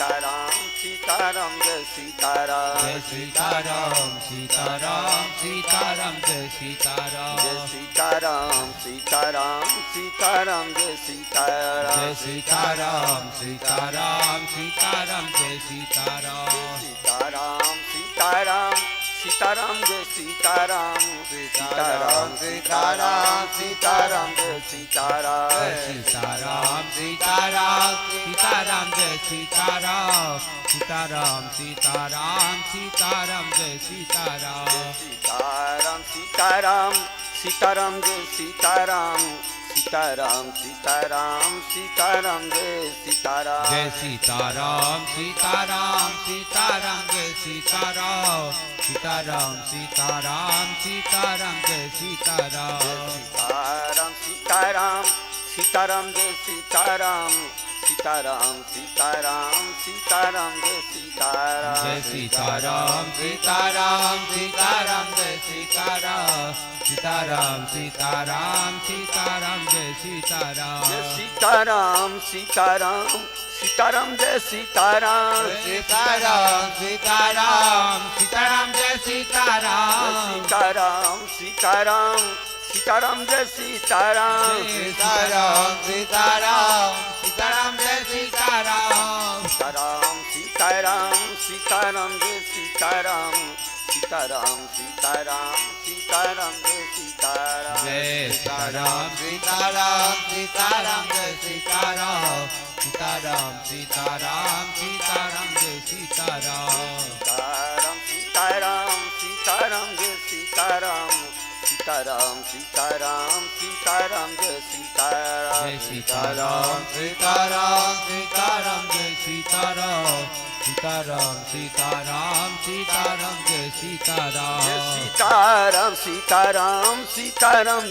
सीताराम सीताराम जय सीताराम जय सीताराम सीताराम सीताराम जय सीताराम सीताराम सीताराम सीताराम जय सीताराम जय सीताराम सीताराम सीताराम जय सीताराम सीताराम सीताराम सीताराम जय सीताराम सीताराम सीताराम सीताराम जय सीताराम सीताराम सीताराम सीताराम जय सीताराम सीताराम सीताराम सीताराम जय सीताराम सीताराम सीताराम सीताराम जय सीताराम सीताराम सीताराम सीताराम जय सीताराम जय सीताराम सीताराम सीताराम जय सीताराम सीताराम सीताराम सीताराम जय सीताराम सीताराम सीताराम सीताराम जय सीताराम सीताराम सीताराम सीताराम जय सीताराम जय सीताराम सीताराम सीताराम जय सीताराम सीताराम सीताराम सीताराम जय सीताराम सीताराम सीताराम सीताराम जय सीताराम सीताराम सीताराम सीताराम जय सीताराम सीताराम सीताराम सीताराम जय सीताराम सीताराम सीताराम सीताराम जय सीताराम सीताराम सीताराम सीताराम जय सीताराम सीताराम सीताराम सीताराम जय सीताराम जय सीताराम सीताराम सीताराम जय सीताराम सीताराम सीताराम सीताराम जय सीताराम सीताराम सीताराम जय सीताराम सीताराम सीताराम सीताराम जय सीताराम जय सीताराम सीताराम सीताराम जय सीताराम सीताराम सीताराम सीताराम जय सीताराम सीताराम सीताराम सीताराम जय सीताराम सीताराम सीताराम सीताराम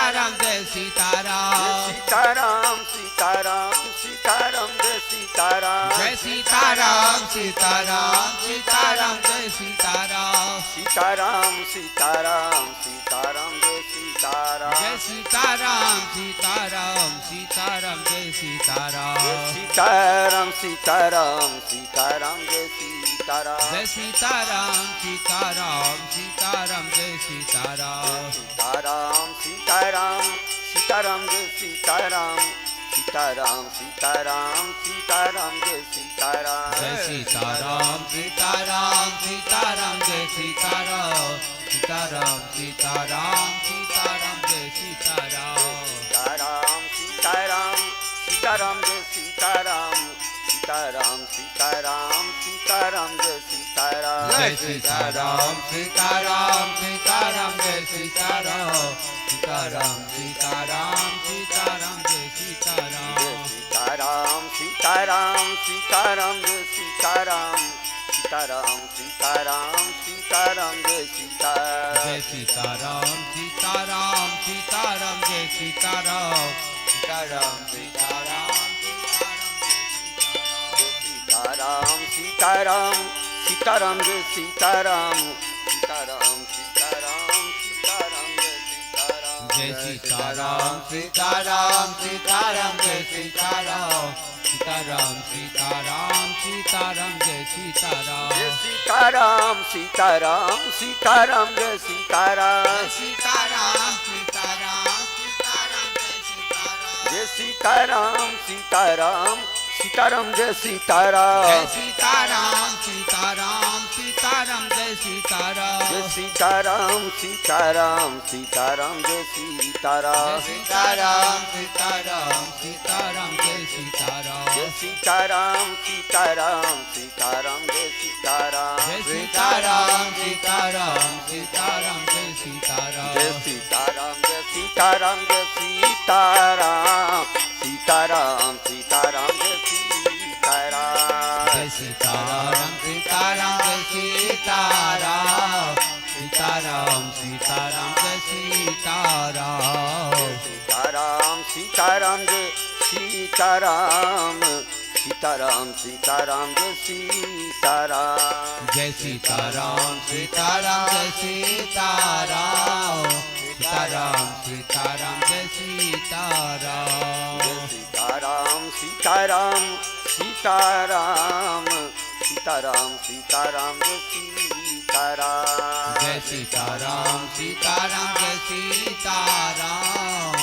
जय सीताराम सीताराम सीताराम सीताराम जय सीताराम जय सीताराम सीताराम सीताराम जय सीताराम सीताराम सीताराम सीताराम जय सीताराम जय सीताराम सीताराम सीताराम जय सीताराम सीताराम सीताराम सीताराम जय सीताराम सीताराम जय सीताराम सीताराम सीताराम जय सीताराम सीताराम सीताराम सीताराम जय सीताराम सीताराम सीताराम सीताराम जय सीताराम जय सीताराम सीताराम सीताराम जय सीताराम सीताराम सीताराम सीताराम जय सीताराम सीताराम सीताराम सीताराम जय सीताराम सीताराम सीताराम सीताराम जय सीताराम जय सीताराम सीताराम सीताराम जय सीताराम सीताराम सीताराम सीताराम जय सीताराम सीताराम सीताराम सीताराम जय सीताराम सीताराम सीताराम सीताराम जय सीताराम जय सीताराम सीताराम सीताराम जय सीताराम सीताराम सीताराम सीताराम सीताराम सीताराम जय सीताराम सीताराम सीताराम सीताराम जय सीताराम जय सीताराम सीताराम सीताराम जय सीताराम सीताराम सीताराम सीताराम जय सीताराम जय सीताराम सीताराम सीताराम जय सीताराम सीताराम सीताराम सीताराम जय सीताराम जय सीताराम सीताराम सीताराम जय सीताराम जय सीताराम सीताराम सीताराम जय सीताराम जय सीताराम सीताराम सीताराम जय सीताराम सीताराम सीताराम सीताराम जय सीताराम जय सीताराम सीताराम सीताराम जय सीताराम जय सीताराम सीताराम सीताराम जय सीताराम जय सीताराम जय सीताराम जय सीताराम सीताराम सीताराम जय सीताराम जय सीताराम सीताराम जय सीताराम सीताराम सीताराम जय सीताराम सीताराम सीताराम जय सीताराम सीताराम सीताराम जय सीताराम जय सीताराम सीताराम जय सीताराम सीताराम सीताराम जय सीताराम सीताराम सीताराम सीताराम सीताराम सीताराम जय सीताराम जय सीताराम सीताराम जय सीताराम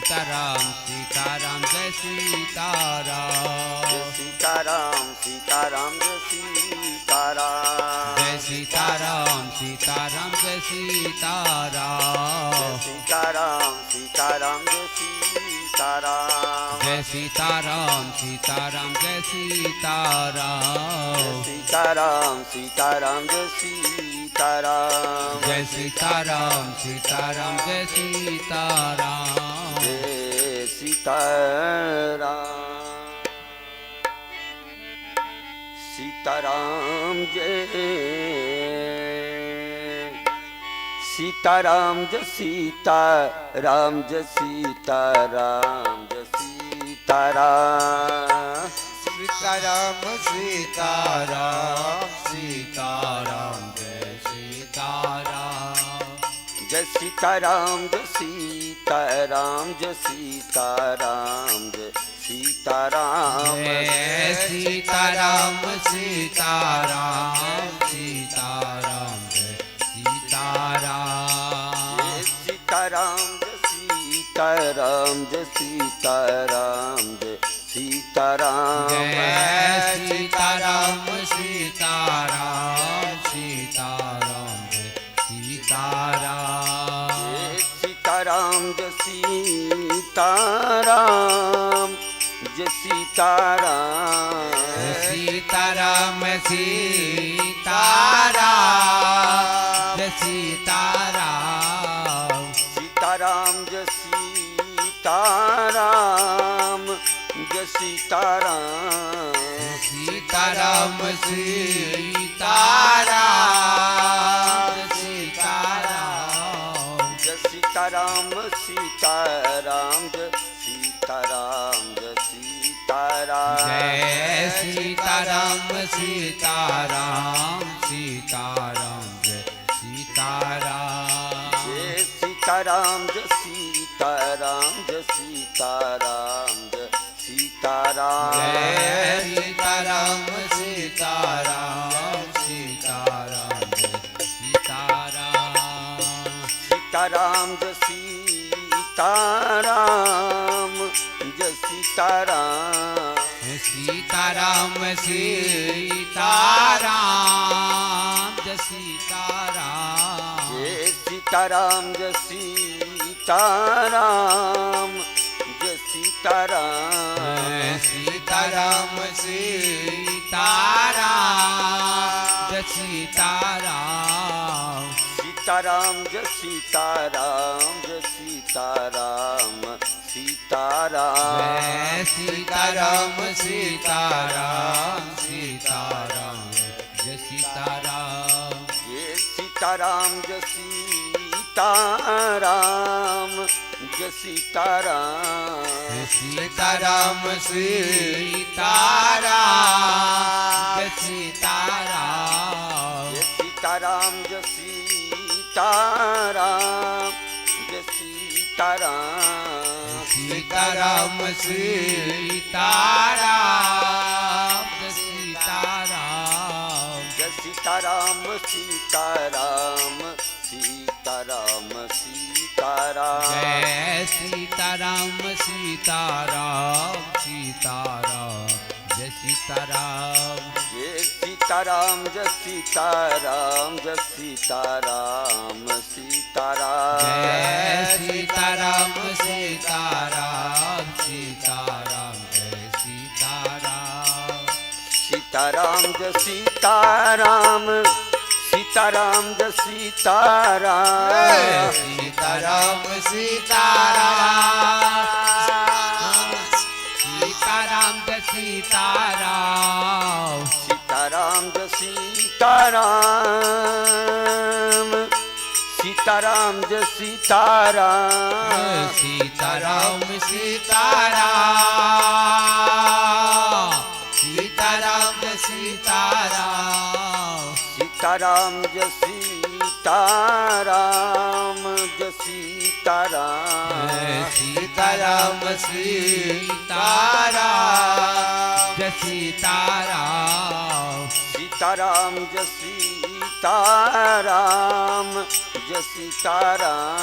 सीताराम सीताराम जय सीताराम सीताराम सीताराम जय सीताराम जय सीताराम सीताराम जय सीताराम सीताराम सीताराम जय सीताराम जय सीताराम सीताराम जय सीताराम सीताराम सीताराम जय सीताराम जय सीताराम सीताराम जय सीताराम जय सीताराम सीताराम जय सीताराम जय सीताराम जय सीताराम जय सीताराम सीताराम सीताराम सीताराम जय सीताराम जय सीताराम जय सीताराम जय सीताराम जय सीताराम जय सीताराम सीताराम सीताराम जय सीताराम सीताराम जय सीताराम जय सीताराम जय सीताराम जय सीताराम सीताराम सीताराम जय सीताराम सीताराम जय सीताराम जय सीताराम सीताराम सीताराम जय सीताराम सीताराम जय सीताराम जय सीताराम सीताराम सीताराम सीताराम जय सीताराम सीताराम जय सीताराम जय सीताराम जय सीताराम सीताराम सीताराम जय सीताराम जय सीताराम जय सीताराम जय सीताराम जय सीताराम जय सीताराम सीताराम सीताराम जय सीताराम जय सीताराम सीताराम सीताराम जय सीताराम जय सीताराम जय सीताराम जय सीताराम सीताराम सीताराम जय सीताराम सीताराम जय सीताराम जय सीताराम सीताराम सीताराम सीताराम सीताराम जय सीताराम जय सीताराम जय सीताराम जय सीताराम सीताराम सीताराम जय सीताराम जय सीताराम जय सीताराम जय सीताराम सीताराम सीताराम जय सीताराम जय सीताराम सीताराम सीताराम सीताराम जय सीताराम सीताराम सीताराम जय सीताराम जय सीताराम जय सीताराम जय सीताराम सीताराम जय सीताराम सीताराम सीताराम जय सीताराम सीताराम जय सीताराम सीताराम जय सीताराम सीताराम सीताराम सीताराम जय सीताराम सीताराम जय सीताराम सीताराम जय सीताराम सीताराम सीताराम सीताराम जय सीताराम सीताराम जय सीताराम जय सीताराम सीताराम सीताराम जय सीताराम सीताराम जय सीताराम जय सीताराम सीताराम जय सीताराम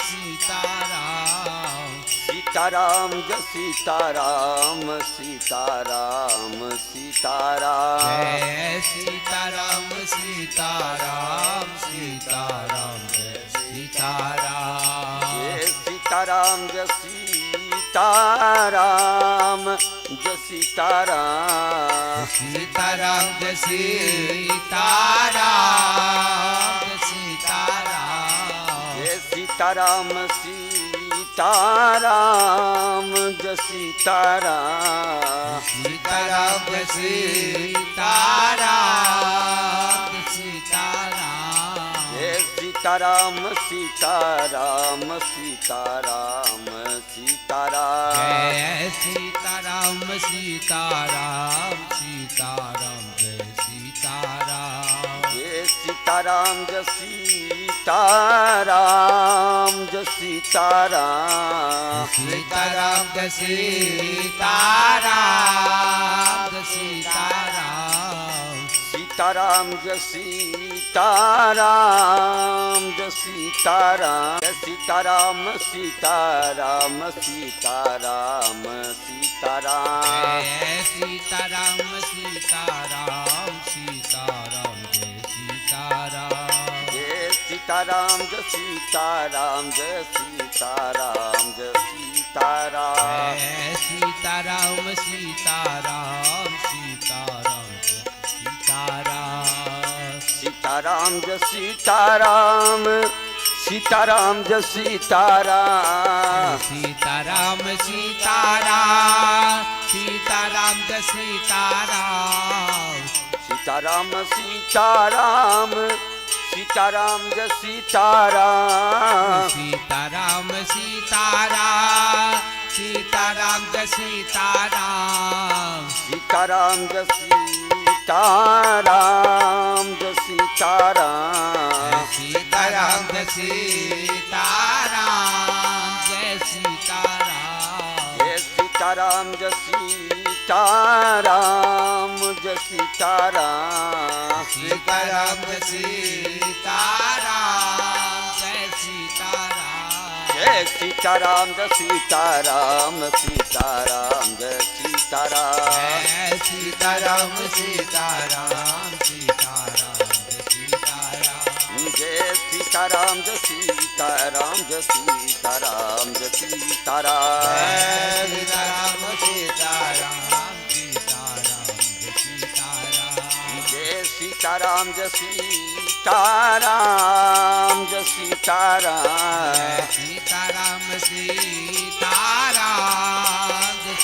सीताराम सीताराम जय सीताराम सीताराम सीताराम जय सीताराम सीताराम सीताराम जय सीताराम जय सीताराम जय सीताराम जय सीताराम सीताराम जय सीताराम जय सीताराम जय सीताराम सीताराम जय सीताराम सीताराम जय सीताराम जय सीताराम जय सीताराम सीताराम सीताराम सीताराम जय सीताराम सीताराम सीताराम जय सीताराम जय सीताराम जय सीताराम जय सीताराम सीताराम जय सीताराम जय सीताराम सीताराम जय सीताराम जय सीताराम जय सीताराम सीताराम सीताराम सीताराम जय सीताराम सीताराम सीताराम जय सीताराम जय सीताराम जय सीताराम जय सीताराम जय सीताराम जय सीताराम सीताराम सीताराम जय सीताराम सीताराम जय सीताराम सीताराम जय सीताराम सीताराम सीताराम सीताराम जय सीताराम सीताराम सीताराम सीताराम जय सीताराम सीताराम सीताराम सीताराम जय सीताराम सीताराम जय सीताराम जय सीताराम सीताराम जय सीताराम जय सीताराम जय सीताराम जय सीताराम सीताराम जय सीताराम सीताराम जय सीताराम जय सीताराम जय सीताराम जय सीताराम सीताराम जय सीताराम जय सीताराम सीताराम सीताराम जय सीताराम जय सीताराम जय सीताराम जय सीताराम जय सीताराम जय सीताराम सीताराम जय सीताराम जय सीताराम जय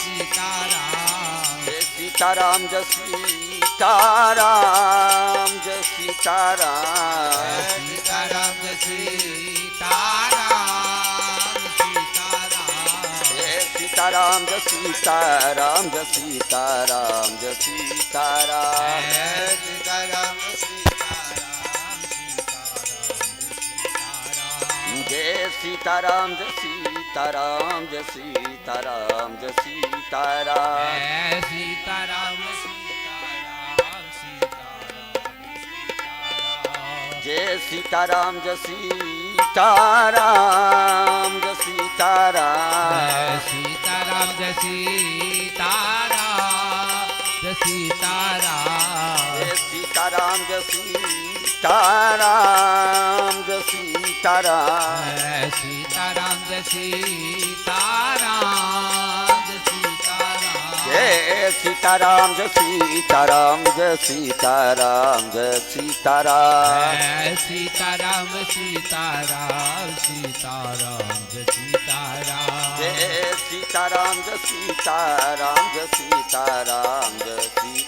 सीताराम जय सीताराम सीताराम सीताराम जय सीताराम जय सीताराम जय सीताराम जय सीताराम सीताराम जय सीताराम सीताराम जय सीताराम जय सीताराम जय सीताराम जय सीताराम सीताराम जय सीताराम जय सीताराम जय सीताराम जय सीताराम सीताराम जय सीताराम जय सीताराम जय सीताराम सीताराम जय सीताराम जय सीताराम जय सीताराम जय सीताराम जय सीताराम सीताराम जय सीताराम जय सीताराम जय सीताराम जय सीताराम जय सीताराम जय सीताराम सीताराम सीताराम सीताराम जय सीताराम जय सीताराम जय सीताराम जय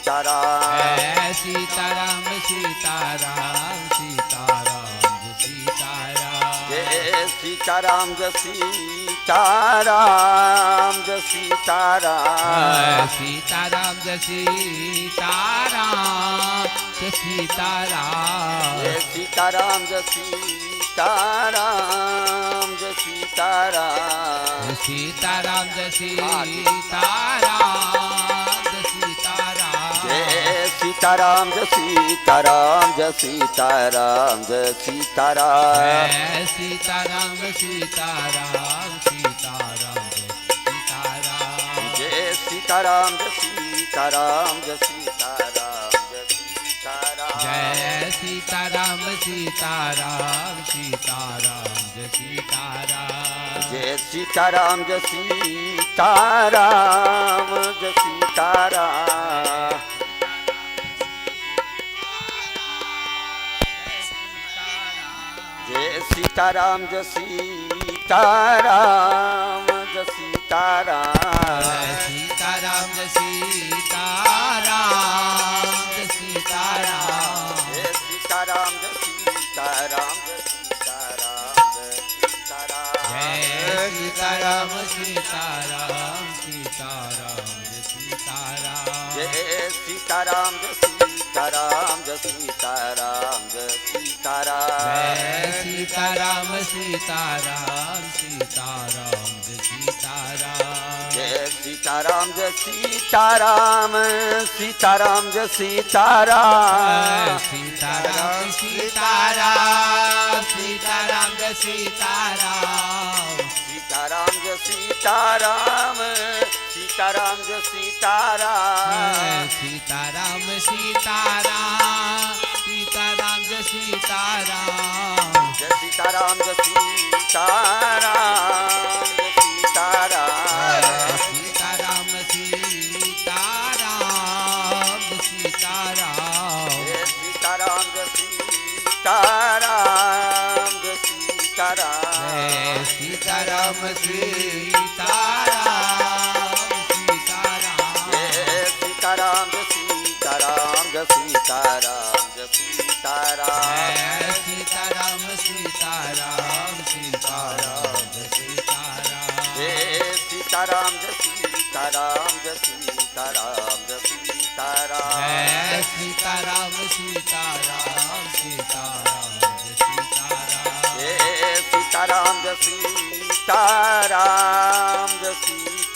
सीताराम जय सीताराम सीताराम सीताराम सीताराम जय सीताराम जय सीताराम जय सीताराम जय सीताराम सीताराम जय सीताराम जय सीताराम जय सीताराम जय सीताराम जय सीताराम सीताराम जय सीताराम जय सीताराम जय सीताराम जय सीताराम जय सीताराम जय सीताराम सीताराम सीताराम सीताराम जय सीताराम जय सीताराम जय सीताराम जय सीताराम जय सीताराम सीताराम सीताराम जय सीताराम जय सीताराम जय सीताराम जय सीताराम जय सीताराम जय सीताराम जय सीताराम सीताराम जय सीताराम जय सीताराम जय सीताराम जय सीताराम जय सीताराम जय सीताराम जय सीताराम सीताराम सीताराम जय सीताराम जय सीताराम जय सीताराम जय सीताराम जय सीताराम जय सीताराम सीताराम सीताराम जय सीताराम जय सीताराम जय सीताराम सीताराम जय सीताराम सीताराम सीताराम सीताराम जय सीताराम सीताराम जय सीताराम सीताराम जय सीताराम सीताराम सीताराम सीताराम जय सीताराम जय सीताराम जय सीताराम जय सीताराम सीताराम सीताराम जय सीताराम जय सीताराम जय सीताराम जय सीताराम सीताराम सीताराम सीताराम जय सीताराम जय सीताराम जय सीताराम जय सीताराम सीताराम सीताराम सीताराम जय सीताराम जय सीताराम जय सीताराम जय सीताराम जय सीताराम सीताराम सीताराम सीताराम जय सीताराम जय सीताराम जय सीताराम जय सीताराम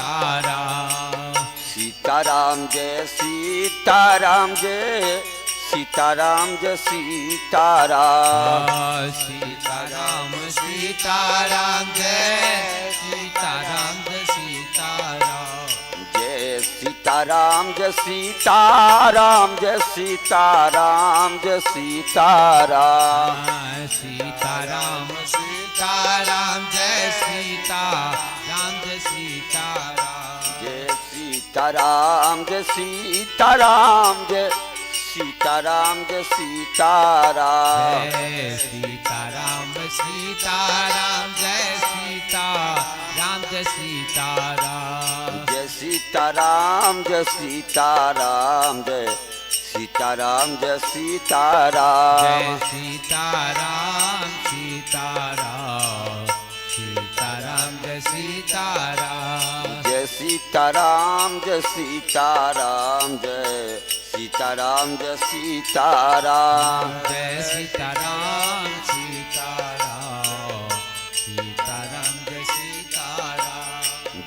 सीताराम सीताराम जय सीताराम जय सीताराम जय सीताराम सीताराम सीताराम जय सीताराम जय सीताराम जय सीताराम जय सीताराम जय सीताराम जय सीताराम सीताराम सीताराम जय सीताराम जय सीताराम जय सीताराम जय सीताराम जय सीताराम जय सीताराम जय सीताराम सीताराम जय सीताराम जय सीताराम जय सीताराम जय सीताराम जय सीताराम जय सीताराम जय सीताराम सीताराम सीताराम जय सीताराम जय सीताराम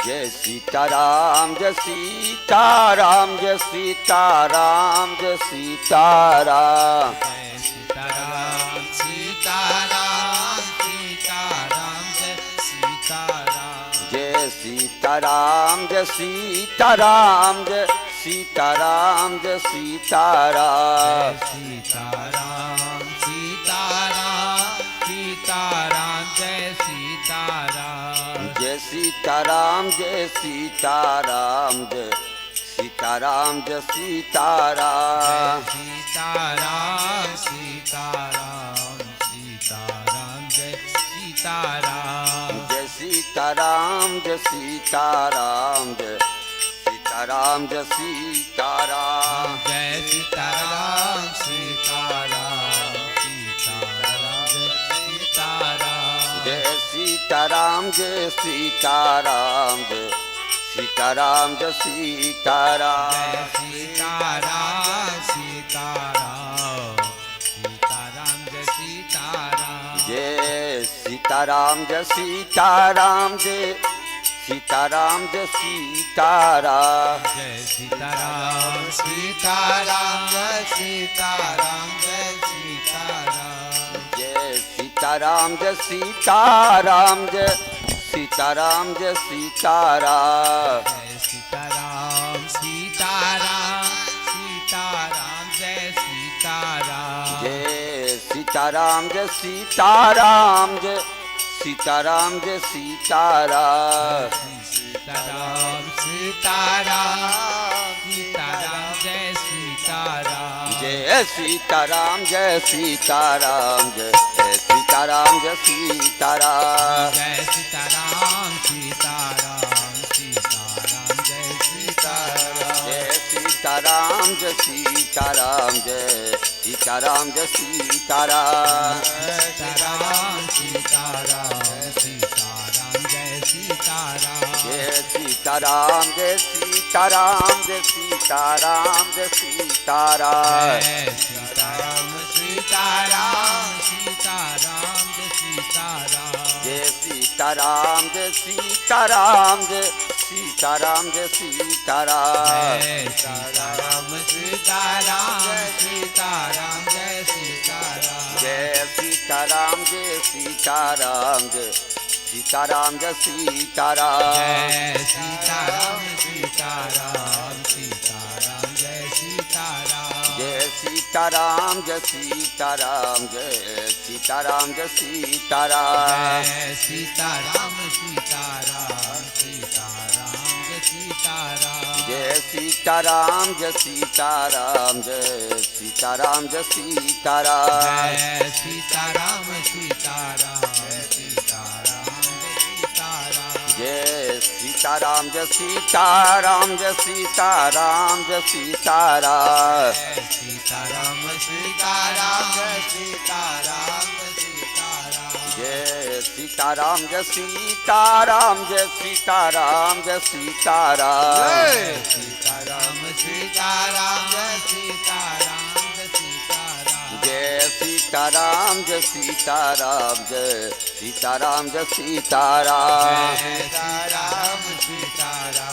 जय सीताराम जय सीताराम जय सीताराम जय सीताराम सीताराम सीताराम जय सीताराम जय सीताराम जय सीताराम जय सीताराम जय सीताराम जय सीताराम सीताराम सीताराम जय सीताराम जय सीताराम जय सीताराम जय सीताराम जय सीताराम सीताराम सीताराम सीताराम जय सीताराम जय सीताराम जय सीताराम जय सीताराम जय सीताराम सीताराम सीताराम सीताराम जय सीताराम जय सीताराम जय सीताराम जय सीताराम जय सीताराम जय सीताराम सीताराम सीताराम जय सीताराम जय सीताराम जय सीताराम जय सीताराम जय सीताराम जय सीताराम सीताराम सीताराम जय सीताराम जय सीताराम जय सीताराम जय सीताराम जय सीताराम जय सीताराम सीताराम जय सीताराम जय सीताराम जय सीताराम जय सीताराम जय सीताराम जय सीताराम जय सीताराम सीताराम सीताराम जय सीताराम जय सीताराम जय सीताराम जय सीताराम जय सीताराम सीताराम सीताराम सीताराम जय सीताराम जय सीताराम जय सीताराम जय सीताराम जय सीताराम जय सीताराम सीताराम सीताराम जय सीताराम जय सीताराम जय सीताराम जय सीताराम जय सीताराम सीताराम सीताराम सीताराम जय सीताराम जय सीताराम जय सीताराम जय सीताराम जय सीताराम जय सीताराम सीताराम सीताराम जय सीताराम जय सीताराम जय सीताराम जय सीताराम जय सीताराम जय सीताराम सीताराम सीताराम जय सीताराम जय सीताराम जय सीताराम जय सीताराम जय सीताराम जय सीताराम सीताराम सीताराम जय सीताराम जय सीताराम जय सीताराम जय सीताराम जय सीताराम जय सीताराम सीताराम सीताराम जय सीताराम जय सीताराम जय सीताराम जय सीताराम जय सीताराम जय सीताराम सीताराम सीताराम जय सीताराम जय सीताराम जय सीताराम जय सीताराम जय सीताराम सीताराम सीताराम जय सीताराम जय सीताराम जय सीताराम जय सीताराम जय सीताराम जय सीताराम सीताराम सीताराम जय सीताराम जय सीताराम जय सीताराम जय सीताराम जय सीताराम जय सीताराम सीताराम सीताराम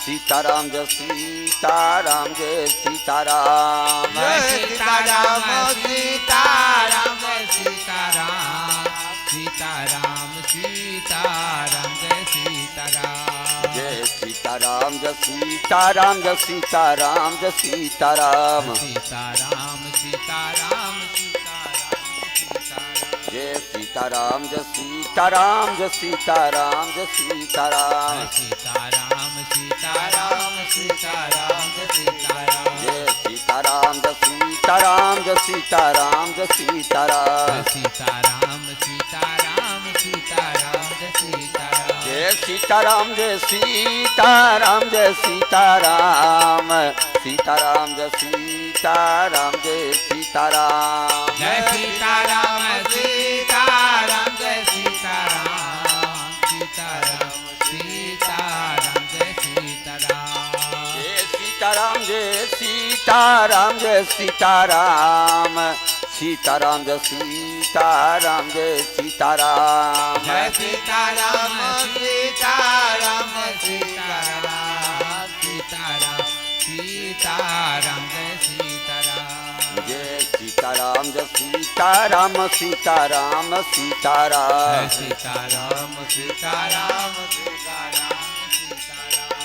सीताराम जय सीताराम जय सीताराम जय सीताराम सीताराम जय सीताराम सीताराम सीताराम जय सीताराम जय सीताराम जय सीताराम जय सीताराम जय सीताराम सीताराम सीताराम सीताराम जय सीताराम जय सीताराम जय सीताराम जय सीताराम सीताराम सीताराम सीताराम जय सीताराम जय सीताराम जय सीताराम जय सीताराम जय सीताराम सीताराम सीताराम सीताराम जय सीताराम जय सीताराम जय सीताराम जय सीताराम सीताराम जय सीताराम जय सीताराम जय सीताराम सीताराम जय सीताराम सीताराम सीताराम जय सीताराम जय सीताराम जय सीताराम जय सीताराम सीताराम जय सीताराम जय सीताराम जय सीताराम सीताराम सीताराम सीताराम सीताराम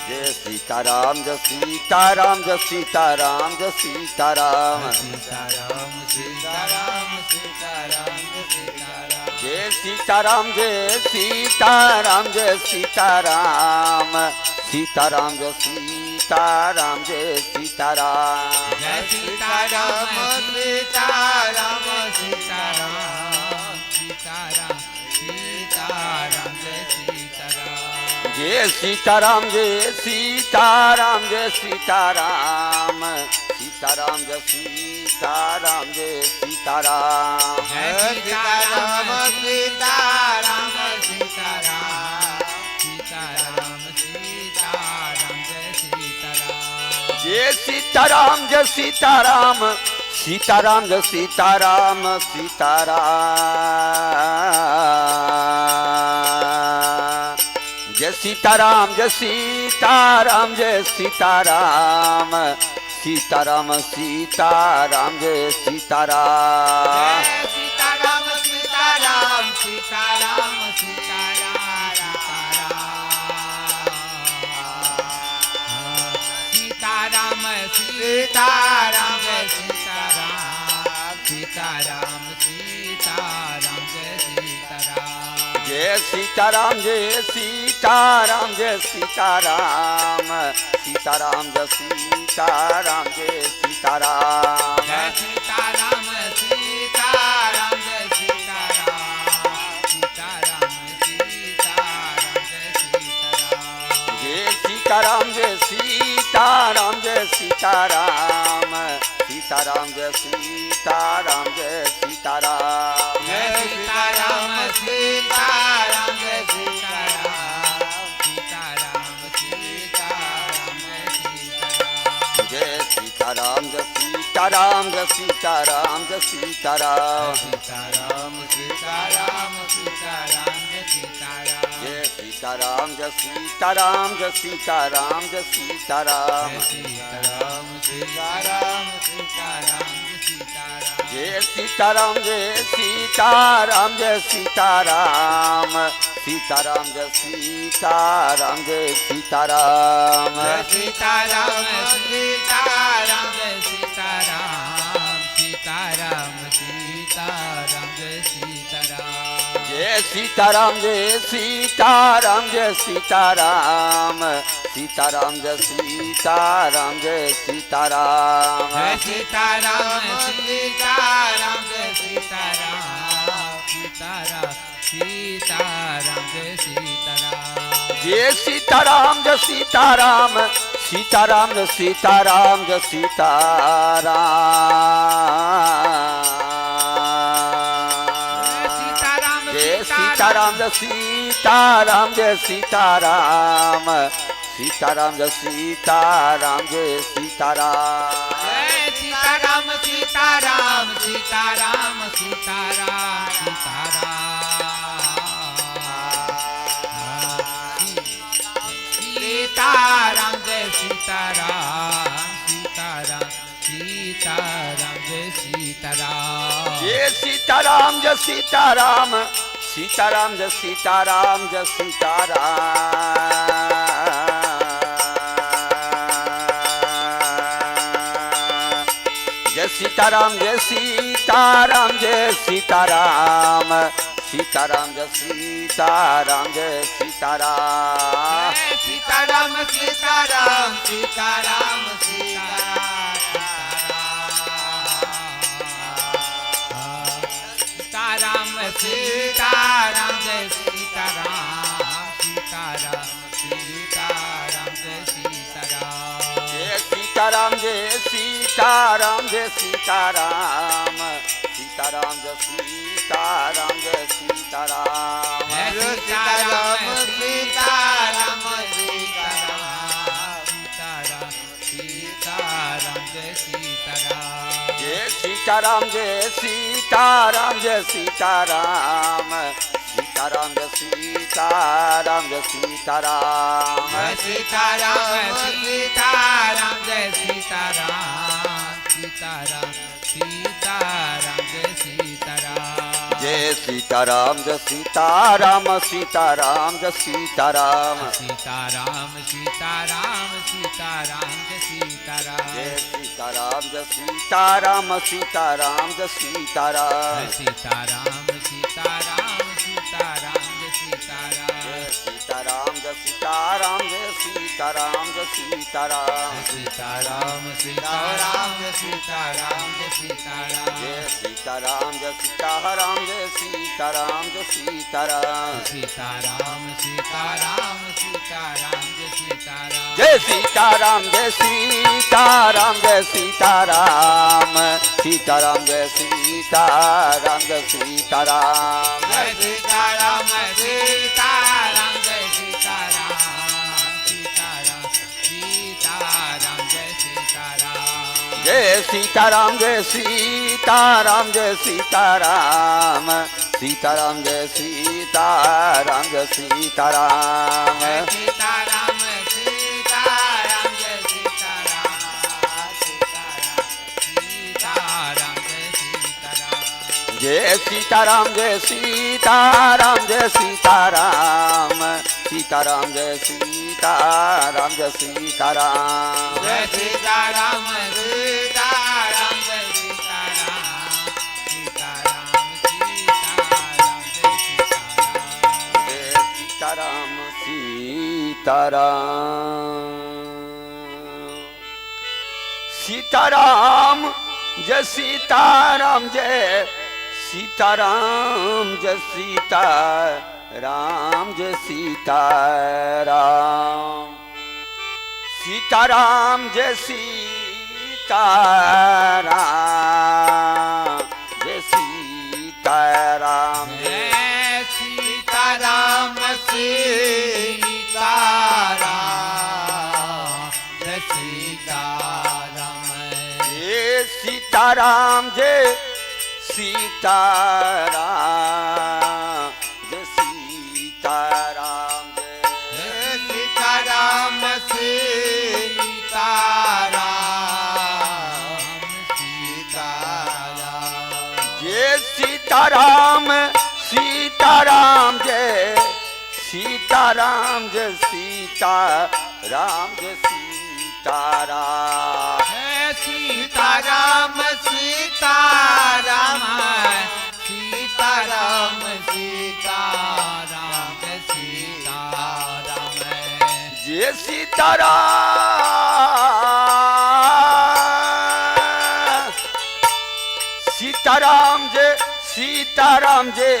जय सीताराम जय सीताराम जय सीताराम सीताराम सीताराम सीताराम सीताराम सीताराम जय सीताराम जय सीताराम जय सीताराम जय सीताराम सीताराम सीताराम सीताराम सीताराम जय सीताराम जय सीताराम जय सीताराम सीताराम जय सीताराम जय सीताराम जय सीताराम सीताराम सीताराम सीताराम सीताराम जय सीताराम जय सीताराम जय सीताराम जय सीताराम सीताराम जय सीताराम जय सीताराम जय सीताराम सीताराम सीताराम सीताराम सीताराम जय सीताराम जय सीताराम जय सीताराम सीताराम जय सीताराम सीताराम जय सीताराम जय सीताराम जय सीताराम सीताराम सीताराम जय सीताराम जय सीताराम सीताराम सीताराम सीताराम सीताराम जय सीताराम सीताराम सीताराम जय सीताराम जय सीताराम जय सीताराम जय सीताराम सीताराम जय सीताराम जय सीताराम जय सीताराम सीताराम जय सीताराम सीताराम सीताराम जय सीताराम जय सीताराम जय सीताराम जय सीताराम सीताराम जय सीताराम जय सीताराम जय सीताराम सीताराम जय सीताराम सीताराम सीताराम जय सीताराम जय सीताराम जय सीताराम जय सीताराम जय सीताराम सीताराम सीताराम सीताराम जय सीताराम जय सीताराम जय सीताराम जय सीताराम जय सीताराम सीताराम सीताराम सीताराम जय जय सीताराम सीताराम जय सीताराम जय सीताराम सीताराम जय सीताराम जय सीताराम जय सीताराम सीताराम जय सीताराम सीताराम सीताराम जय सीताराम जय सीताराम जय सीताराम जय सीताराम सीताराम जय सीताराम जय सीताराम जय सीताराम सीताराम जय सीताराम सीताराम सीताराम जय सीताराम जय सीताराम जय सीताराम सीताराम जय सीताराम जय सीताराम जय सीताराम जय सीताराम जय सीताराम सीताराम जय सीताराम जय सीताराम जय सीताराम सीताराम सीताराम सीताराम सीताराम सीताराम जय सीताराम सीताराम सीताराम जय सीताराम जय सीताराम जय सीताराम सीताराम जय सीताराम जय सीताराम जय सीताराम जय सीताराम जय सीताराम सीताराम जय सीताराम जय सीताराम सीताराम सीताराम सीताराम सीताराम सीताराम जय सीताराम सीताराम सीताराम जय सीताराम जय सीताराम जय सीताराम जय सीताराम सीताराम जय सीताराम जय सीताराम सीताराम सीताराम सीताराम सीताराम जय सीताराम जय सीताराम जय सीताराम जय सीताराम सीताराम जय सीताराम जय सीताराम सीताराम सीताराम जय सीताराम सीताराम सीताराम जय सीताराम जय सीताराम जय सीताराम सीताराम जय सीताराम सीताराम सीताराम सीताराम जय सीताराम जय सीताराम जय सीताराम सीताराम जय सीताराम सीताराम सीताराम सीताराम जय सीताराम जय सीताराम जय सीताराम जय सीताराम जय सीताराम सीताराम सीताराम जय सीताराम जय सीताराम जय सीताराम जय सीताराम जय सीताराम जय सीताराम सीताराम सीताराम सीताराम जय सीताराम जय सीताराम जय सीताराम जय सीताराम सीताराम जय सीताराम जय सीताराम जय सीताराम सीताराम जय सीताराम सीताराम सीताराम जय सीताराम जय सीताराम जय सीताराम जय सीताराम सीताराम जय सीताराम जय सीताराम जय सीताराम सीताराम जय सीताराम सीताराम सीताराम जय सीताराम जय सीताराम जय सीताराम सीताराम जय सीताराम जय सीताराम जय सीताराम सीताराम जय सीताराम सीताराम सीताराम जय सीताराम जय सीताराम सीताराम जय सीताराम जय सीताराम जय सीताराम जय सीताराम सीताराम जय सीताराम जय सीताराम जय सीताराम सीताराम जय सीताराम जय सीताराम जय सीताराम जय सीताराम जय सीताराम सीताराम सीताराम जय सीताराम सीताराम जय सीताराम जय सीताराम जय सीताराम जय सीताराम सीताराम सीताराम सीताराम जय सीताराम जय सीताराम सीताराम जय सीताराम जय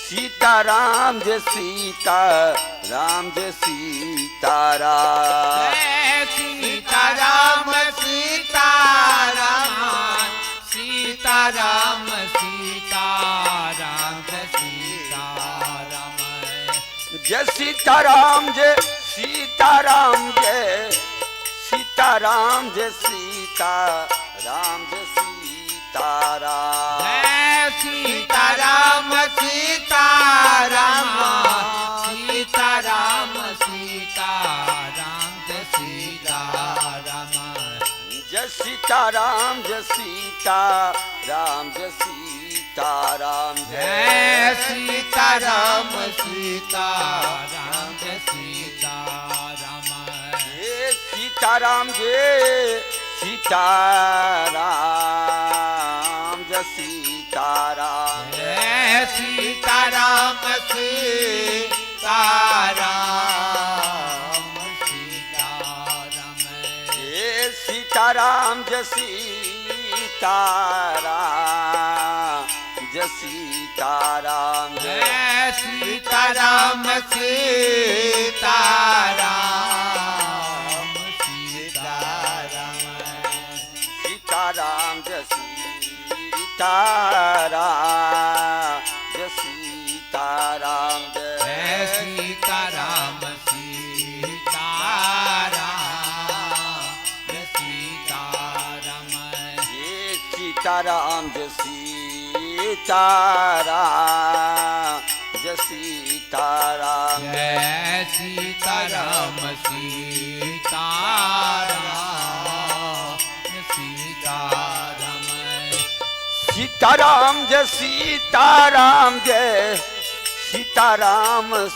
सीताराम जय सीताराम जय सीताराम जय सीताराम सीताराम सीताराम सीताराम जय सीताराम जय सीताराम जय सीताराम जय सीताराम जय सीताराम जय सीताराम जय सीताराम सीताराम सीताराम सीताराम जय सीताराम सीताराम जय सीताराम जय सीताराम जय सीताराम सीताराम जय सीताराम जय सीताराम जय सीताराम जय सीताराम जय सीताराम सीताराम सीताराम जय सीताराम जय सीताराम जय सीताराम जय सीताराम सीताराम सीताराम सीताराम जय सीताराम जय सीताराम जय जय सीताराम सीताराम जय सीताराम सीताराम जय सीताराम जय सीताराम जय सीताराम सीताराम जय सीताराम सीताराम जय सीताराम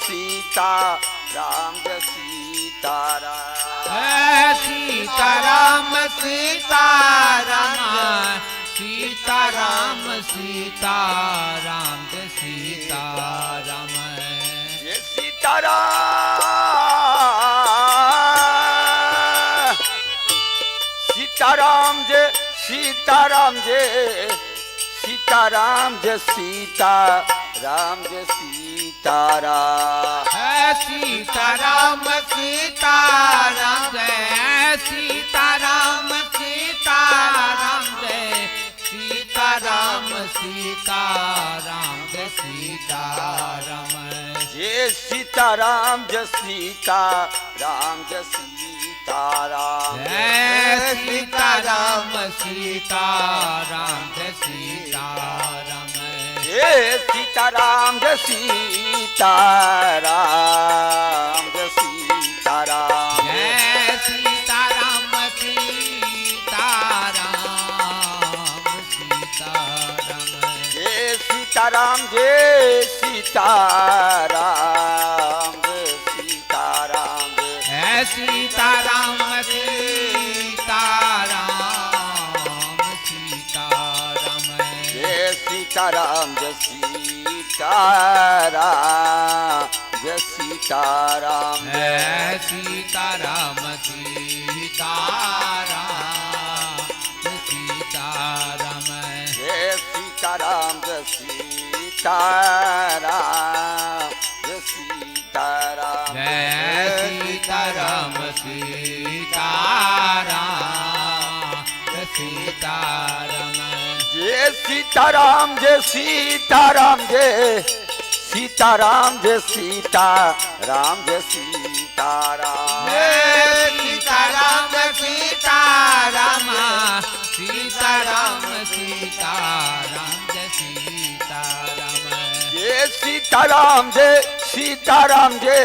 सीताराम जय सीताराम सीताराम सीताराम सीताराम सीताराम जय सीताराम जय सीताराम सीताराम जय सीताराम जय सीताराम जय सीताराम जय सीताराम सीताराम सीताराम जय सीताराम सीताराम जय सीताराम सीताराम जय सीताराम जय सीताराम जय सीताराम जय सीताराम जय सीताराम सीताराम जय सीताराम जय सीताराम जय सीताराम जय सीताराम जय सीताराम सीताराम सीताराम जय सीताराम जय सीताराम जय सीताराम जय सीताराम सीताराम सीताराम जय सीताराम जय सीताराम जय सीताराम जय सीताराम सीताराम सीताराम जय सीताराम जय सीताराम जय सीताराम जय सीताराम सीताराम सीताराम जय सीताराम जय सीताराम जय सीताराम जय सीताराम जय सीताराम जय सीताराम सीताराम सीताराम सीताराम जय सीताराम जय सीताराम जय सीताराम जय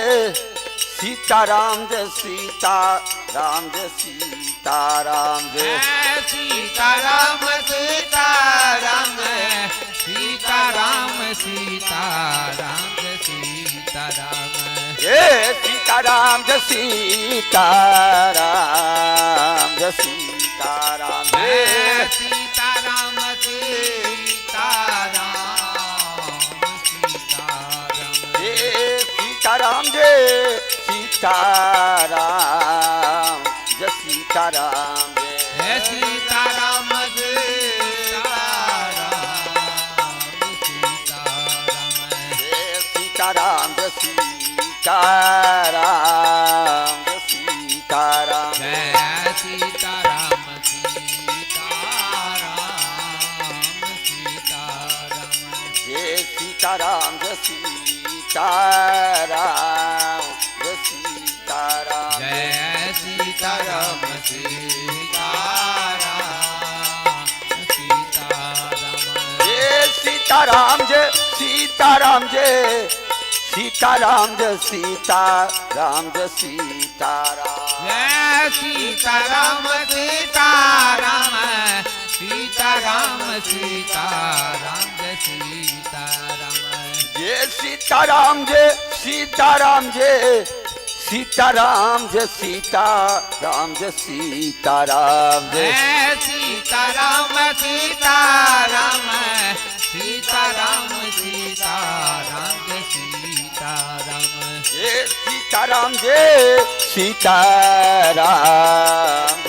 सीताराम जय सीताराम जय सीताराम जय जय सीताराम सीताराम सीताराम सीताराम जय सीताराम जय सीताराम जय सीताराम जय सीताराम जय जय सीताराम सीताराम सीताराम जय सीताराम जय सीताराम जय सीताराम जय सीताराम सीताराम सीताराम जय सीताराम जय सीताराम जय सीताराम जय सीताराम सीताराम सीताराम जय सीताराम जय सीताराम जय सीताराम जय सीताराम सीताराम सीताराम जय सीताराम जय सीताराम जय सीताराम जय सीताराम जय सीताराम जय सीताराम सीताराम सीताराम सीताराम जय सीताराम जय सीताराम जय सीताराम जय सीताराम जय सीताराम जय सीताराम जय जय सीताराम सीताराम सीताराम सीताराम जय सीताराम जय सीताराम जय सीताराम जय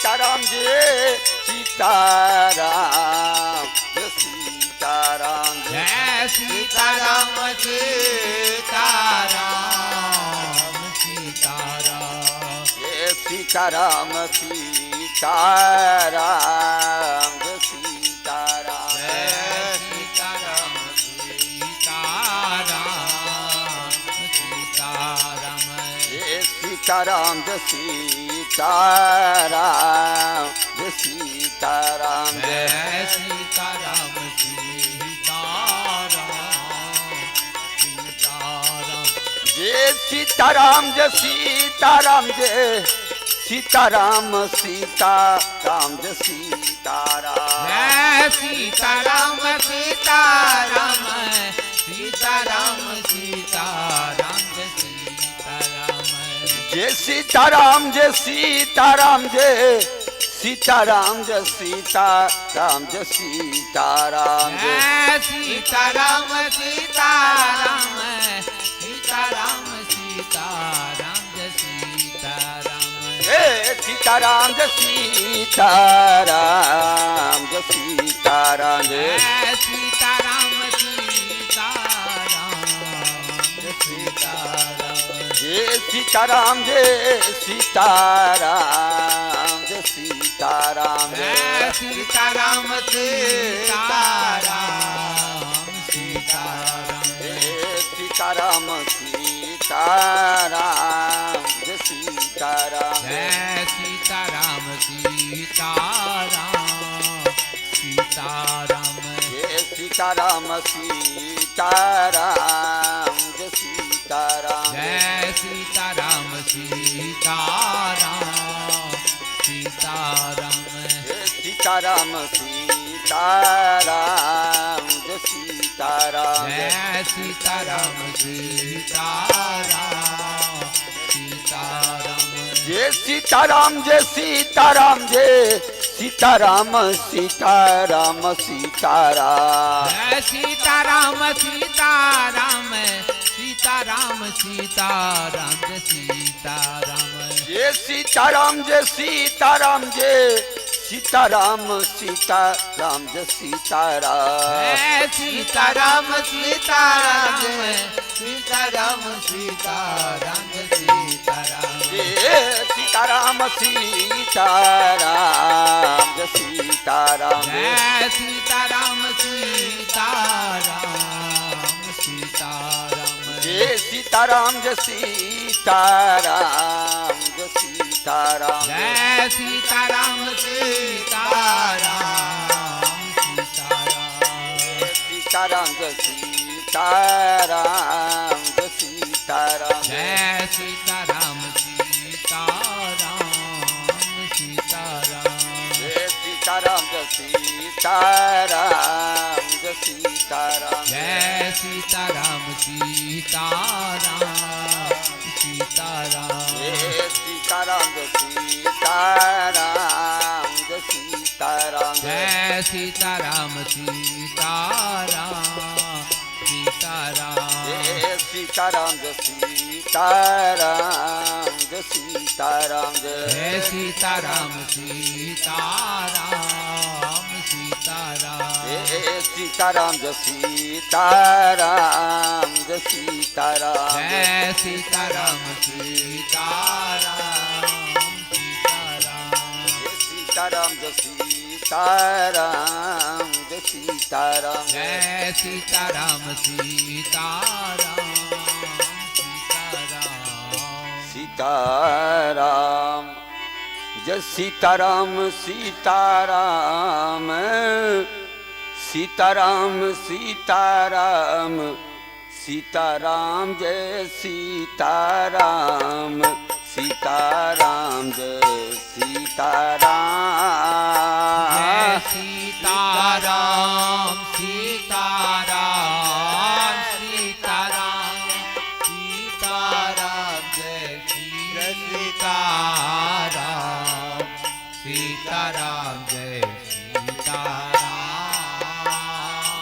सीताराम जय सीताराम सीताराम सीताराम जय सीताराम जय सीताराम जय सीताराम जय सीताराम सीताराम सीताराम जय सीताराम सीताराम जय सीताराम जय सीताराम सीताराम सीताराम जय सीताराम जय सीताराम जय सीताराम जय सीताराम सीताराम सीताराम जय सीताराम जय सीताराम जय सीताराम सीताराम जय सीताराम जय सीताराम सीताराम सीताराम सीताराम जय सीताराम जय सीताराम जय सीताराम जय सीताराम जय सीताराम जय सीताराम जय सीताराम सीताराम सीताराम सीताराम जय सीताराम जय सीताराम जय सीताराम जय सीताराम जय जय सीताराम सीताराम जय सीताराम जय सीताराम जय सीताराम जय सीताराम जय सीताराम सीताराम सीताराम जय सीताराम सीताराम जय सीताराम जय सीताराम सीताराम सीताराम जय सीताराम सीताराम जय सीताराम जय सीताराम सीताराम सीताराम जय सीताराम सीताराम जय सीताराम जय सीताराम सीताराम सीताराम जय सीताराम जय सीताराम जय सीताराम सीताराम सीताराम जय सीताराम सीताराम सीताराम सीताराम जय सीताराम जय सीताराम जय सीताराम जय सीताराम सीताराम जय सीताराम जय सीताराम सीताराम सीताराम सीताराम जय सीताराम जय सीताराम सीताराम जय सीताराम जय सीताराम सीताराम सीताराम जय सीताराम जय सीताराम जय सीताराम जय सीताराम सीताराम सीताराम सीताराम जय सीताराम जय सीताराम जय सीताराम सीताराम सीताराम जय सीताराम जय सीताराम जय सीताराम जय सीताराम सीताराम सीताराम जय सीताराम जय सीताराम जय सीताराम जय सीताराम सीताराम सीताराम जय सीताराम जय सीताराम जय सीताराम जय सीताराम सीताराम सीताराम जय सीताराम जय सीताराम जय सीताराम जय सीताराम सीताराम सीताराम जय सीताराम जय सीताराम जय सीताराम सीताराम सीताराम जय सीताराम सीताराम सीताराम सीताराम सीताराम जय सीताराम सीताराम जय सीताराम जय सीताराम सीताराम सीताराम सीताराम जय सीताराम सीताराम जय सीताराम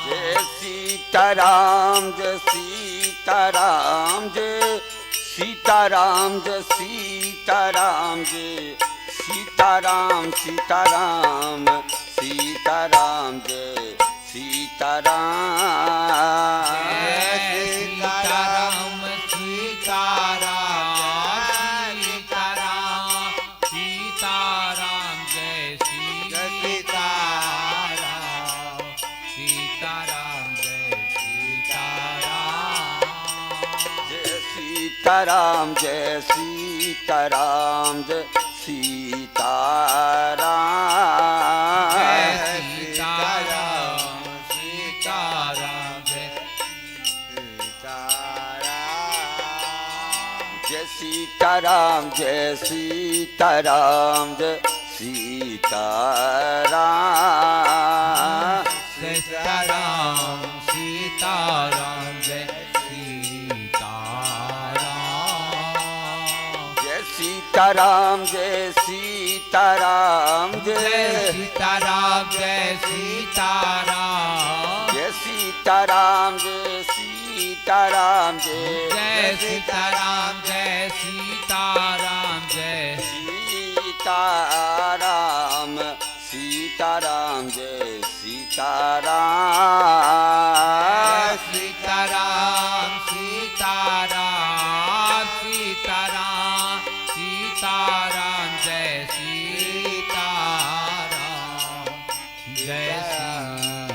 जय सीताराम जय सीताराम जय सीताराम जय सीताराम जय सीताराम सीताराम सीताराम जय सीताराम सीताराम सीताराम सीताराम सीताराम जय सीताराम सीताराम जय सीताराम जय सीताराम जय सीताराम जय सीताराम जय सीताराम जय सीताराम जय सीताराम सीताराम सीताराम जय सीताराम जय सीताराम जय सीताराम जय सीताराम जय सीताराम जय सीताराम जय सीताराम जय जय सीताराम जय सीताराम जय सीताराम सीताराम जय सीताराम सीताराम सीताराम सीताराम सीताराम जय सीताराम जय सीताराम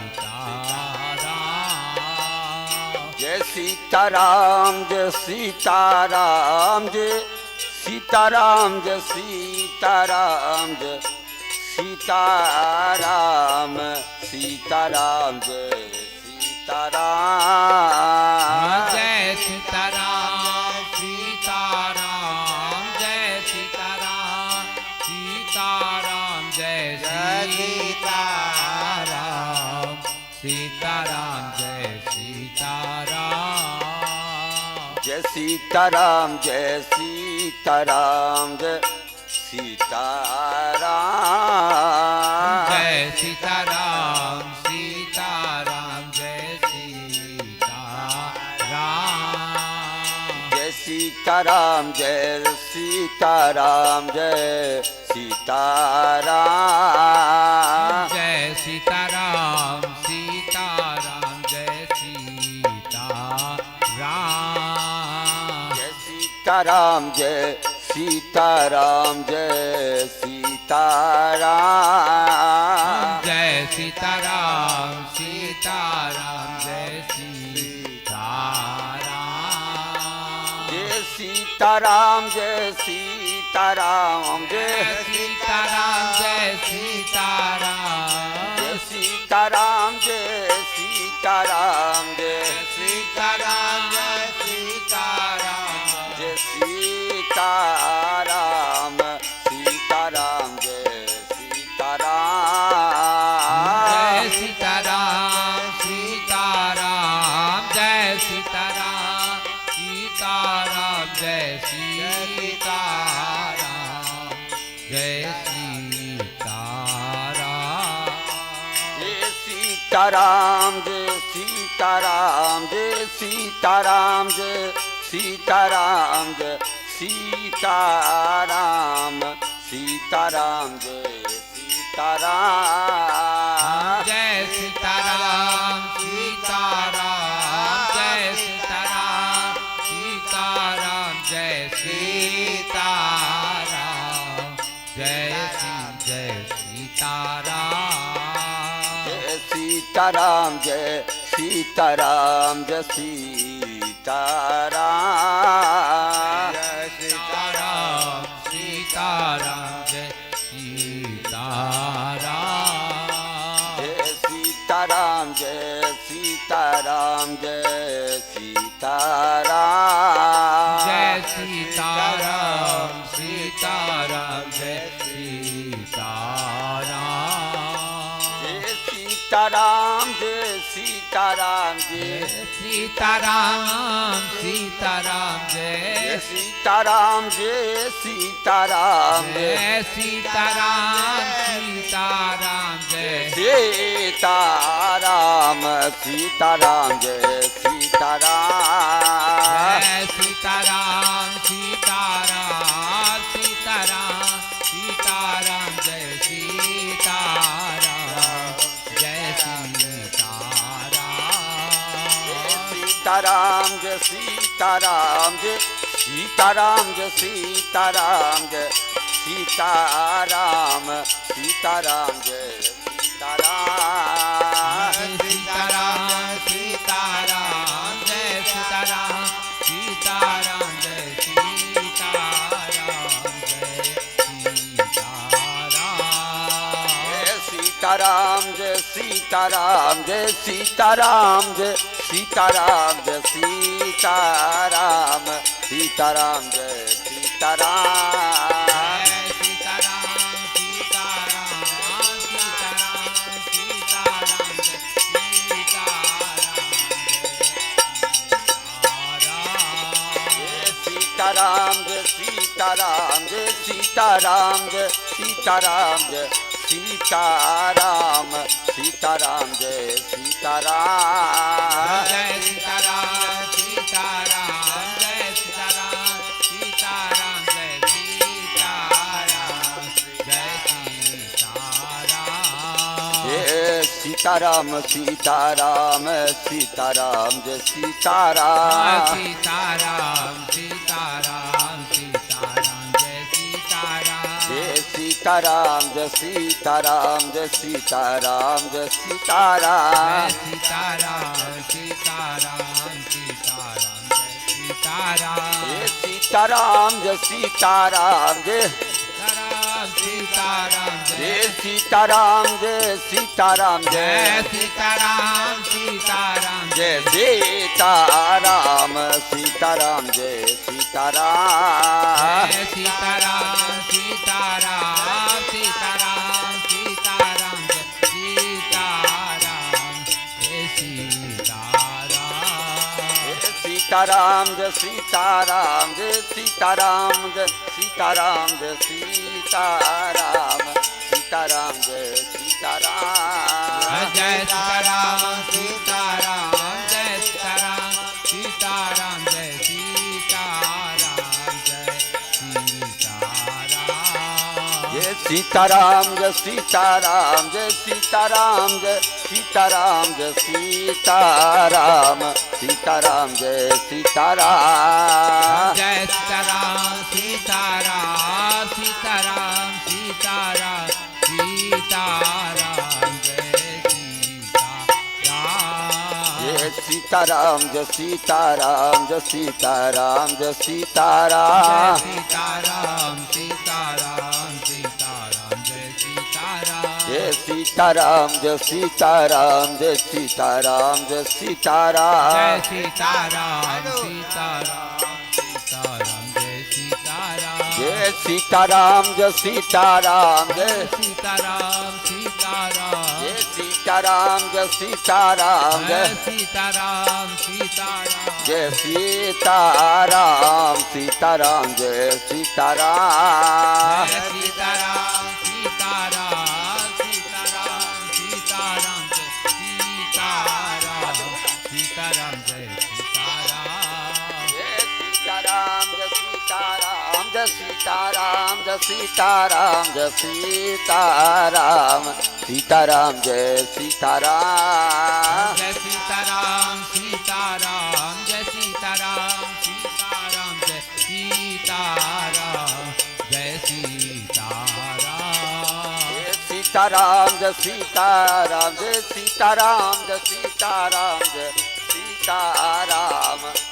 जय सीताराम जय सीताराम जय सीताराम जय सीताराम जय सीताराम सीताराम जय सीताराम जय सीताराम सीताराम जय सीताराम सीताराम जय सीताराम सीताराम जय सीताराम जय सीताराम जय सीताराम जय सीताराम जय सीताराम सीताराम जय सीताराम जय सीताराम जय सीताराम जय सीताराम जय सीताराम सीताराम जय सीताराम जय सीताराम जय सीताराम जय सीताराम जय सीताराम सीताराम जय सीताराम जय सीताराम जय सीताराम जय सीताराम जय सीताराम जय सीताराम जय सीताराम जय सीताराम जय सीताराम जय सीताराम सीताराम जय सीताराम जय सीताराम सीताराम जय सीताराम सीताराम जय सीताराम जय सीताराम जय सीताराम जय सीताराम जय सीताराम जय सीताराम जय सीताराम सीताराम जय सीताराम जय सीताराम सीताराम जय सीताराम सीताराम जय सीताराम जय सीताराम जय सीताराम जय सीताराम जय सीताराम जय सीताराम सीताराम जय सीताराम जय सीताराम जय सीताराम जय सीताराम जय सीताराम सीताराम जय सीताराम जय सीताराम जय सीताराम जय सीताराम सीताराम जय सीताराम जय सीताराम जय सीताराम सीताराम जय सीताराम सीताराम जय सीताराम जय सीताराम सीताराम सीताराम सीताराम जय सीताराम जय सीताराम सीताराम जय सीताराम जय सीताराम जय सीताराम जय सीताराम सीताराम जय सीताराम सीताराम सीताराम जय सीताराम सीताराम जय सीताराम जय सीताराम जय सीताराम जय सीताराम जय सीताराम सीताराम जय सीताराम सीताराम जय सीताराम जय सीताराम जय सीताराम जय सीताराम सीताराम जय सीताराम जय सीताराम सीताराम जय सीताराम सीताराम जय सीताराम जय सीताराम सीताराम सीताराम सीताराम जय सीताराम सीताराम सीताराम सीताराम जय सीताराम जय सीताराम जय सीताराम जय सीताराम जय सीताराम सीताराम सीताराम सीताराम जय जय सीताराम सीताराम जय सीताराम जय सीताराम जय सीताराम जय सीताराम जय सीताराम सीताराम जय सीताराम सीताराम जय सीताराम सीताराम सीताराम सीताराम सीताराम सीताराम सीताराम जय सीताराम जय सीताराम जय सीताराम जय सीताराम जय सीताराम सीताराम जय सीताराम जय सीताराम सीताराम जय सीताराम सीताराम जय सीताराम जय सीताराम जय सीताराम जय सीताराम जय सीताराम जय सीताराम जय सीताराम सीताराम जय सीताराम जय सीताराम सीताराम सीताराम सीताराम सीताराम जय सीताराम जय सीताराम जय सीताराम जय सीताराम जय सीताराम सीताराम सीताराम सीताराम जय सीताराम जय सीताराम जय सीताराम जय सीताराम जय सीताराम जय सीताराम सीताराम सीताराम जय सीताराम जय सीताराम जय सीताराम जय सीताराम सीताराम जय सीताराम जय सीताराम जय सीताराम सीताराम जय सीताराम सीताराम जय सीताराम सीताराम सीताराम सीताराम सीताराम जय सीताराम सीताराम जय सीताराम जय सीताराम जय सीताराम जय सीताराम सीताराम जय सीताराम जय सीताराम सीताराम जय सीताराम सीताराम जय सीताराम जय सीताराम सीताराम जय सीताराम जय सीताराम जय सीताराम जय सीताराम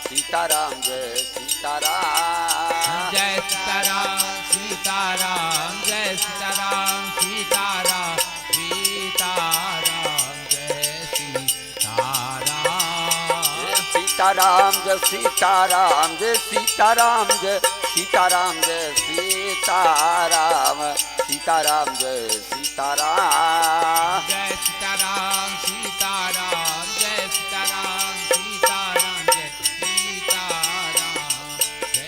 सीताराम जय सीताराम जय सीताराम सीताराम जय सीताराम सीताराम सीताराम जय सीताराम सीताराम जय सीताराम जय सीताराम जय सीताराम जय सीताराम सीताराम जय सीताराम जय सीताराम सीताराम जय सीताराम सीताराम जय सीताराम जय सीताराम जय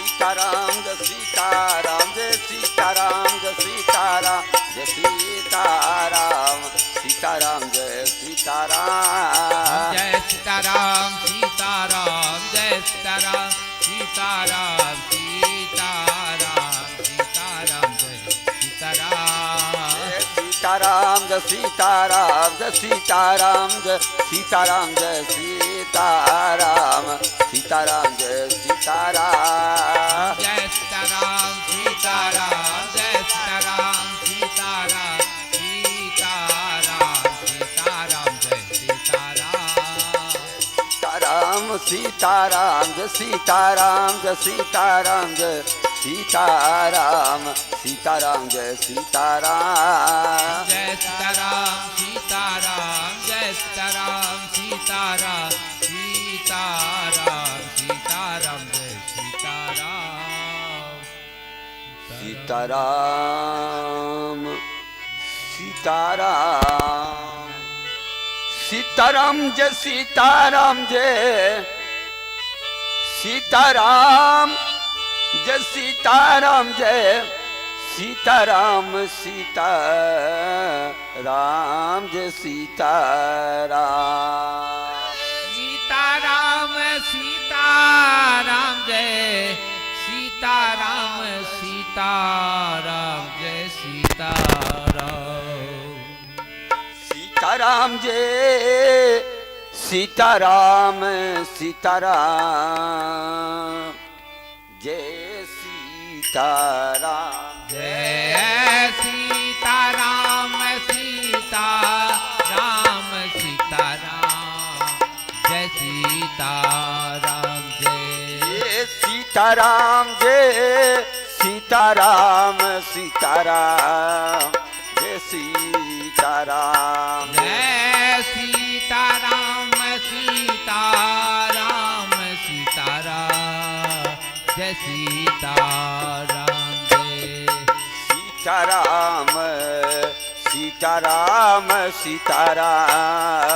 सीताराम जय सीताराम जय सीताराम जय सीताराम सीताराम जय सीताराम जय सीताराम सीताराम जय सीताराम सीताराम सीताराम सीताराम जय सीताराम जय सीताराम जय सीताराम जय सीताराम जय सीताराम सीताराम जय सीताराम जय सीताराम सीताराम जय सीताराम सीताराम सीताराम जय सीताराम सीताराम सीताराम जय सीताराम जय सीताराम सीताराम जय सीताराम जय सीताराम सीताराम जय सीताराम सीताराम सीताराम सीताराम जय सीताराम सीताराम सीताराम सीताराम जय सीताराम जय सीताराम जय सीताराम जय सीताराम सीताराम जय सीताराम सीताराम सीताराम जय सीताराम सीताराम जय सीताराम सीताराम जय सीताराम सीताराम जय सीताराम जय सीताराम सीताराम सीताराम जय सीताराम जय सीताराम जय सीताराम सीताराम जय सीताराम जय सीताराम सीताराम सीताराम जय सीताराम जय सीताराम सीताराम सीताराम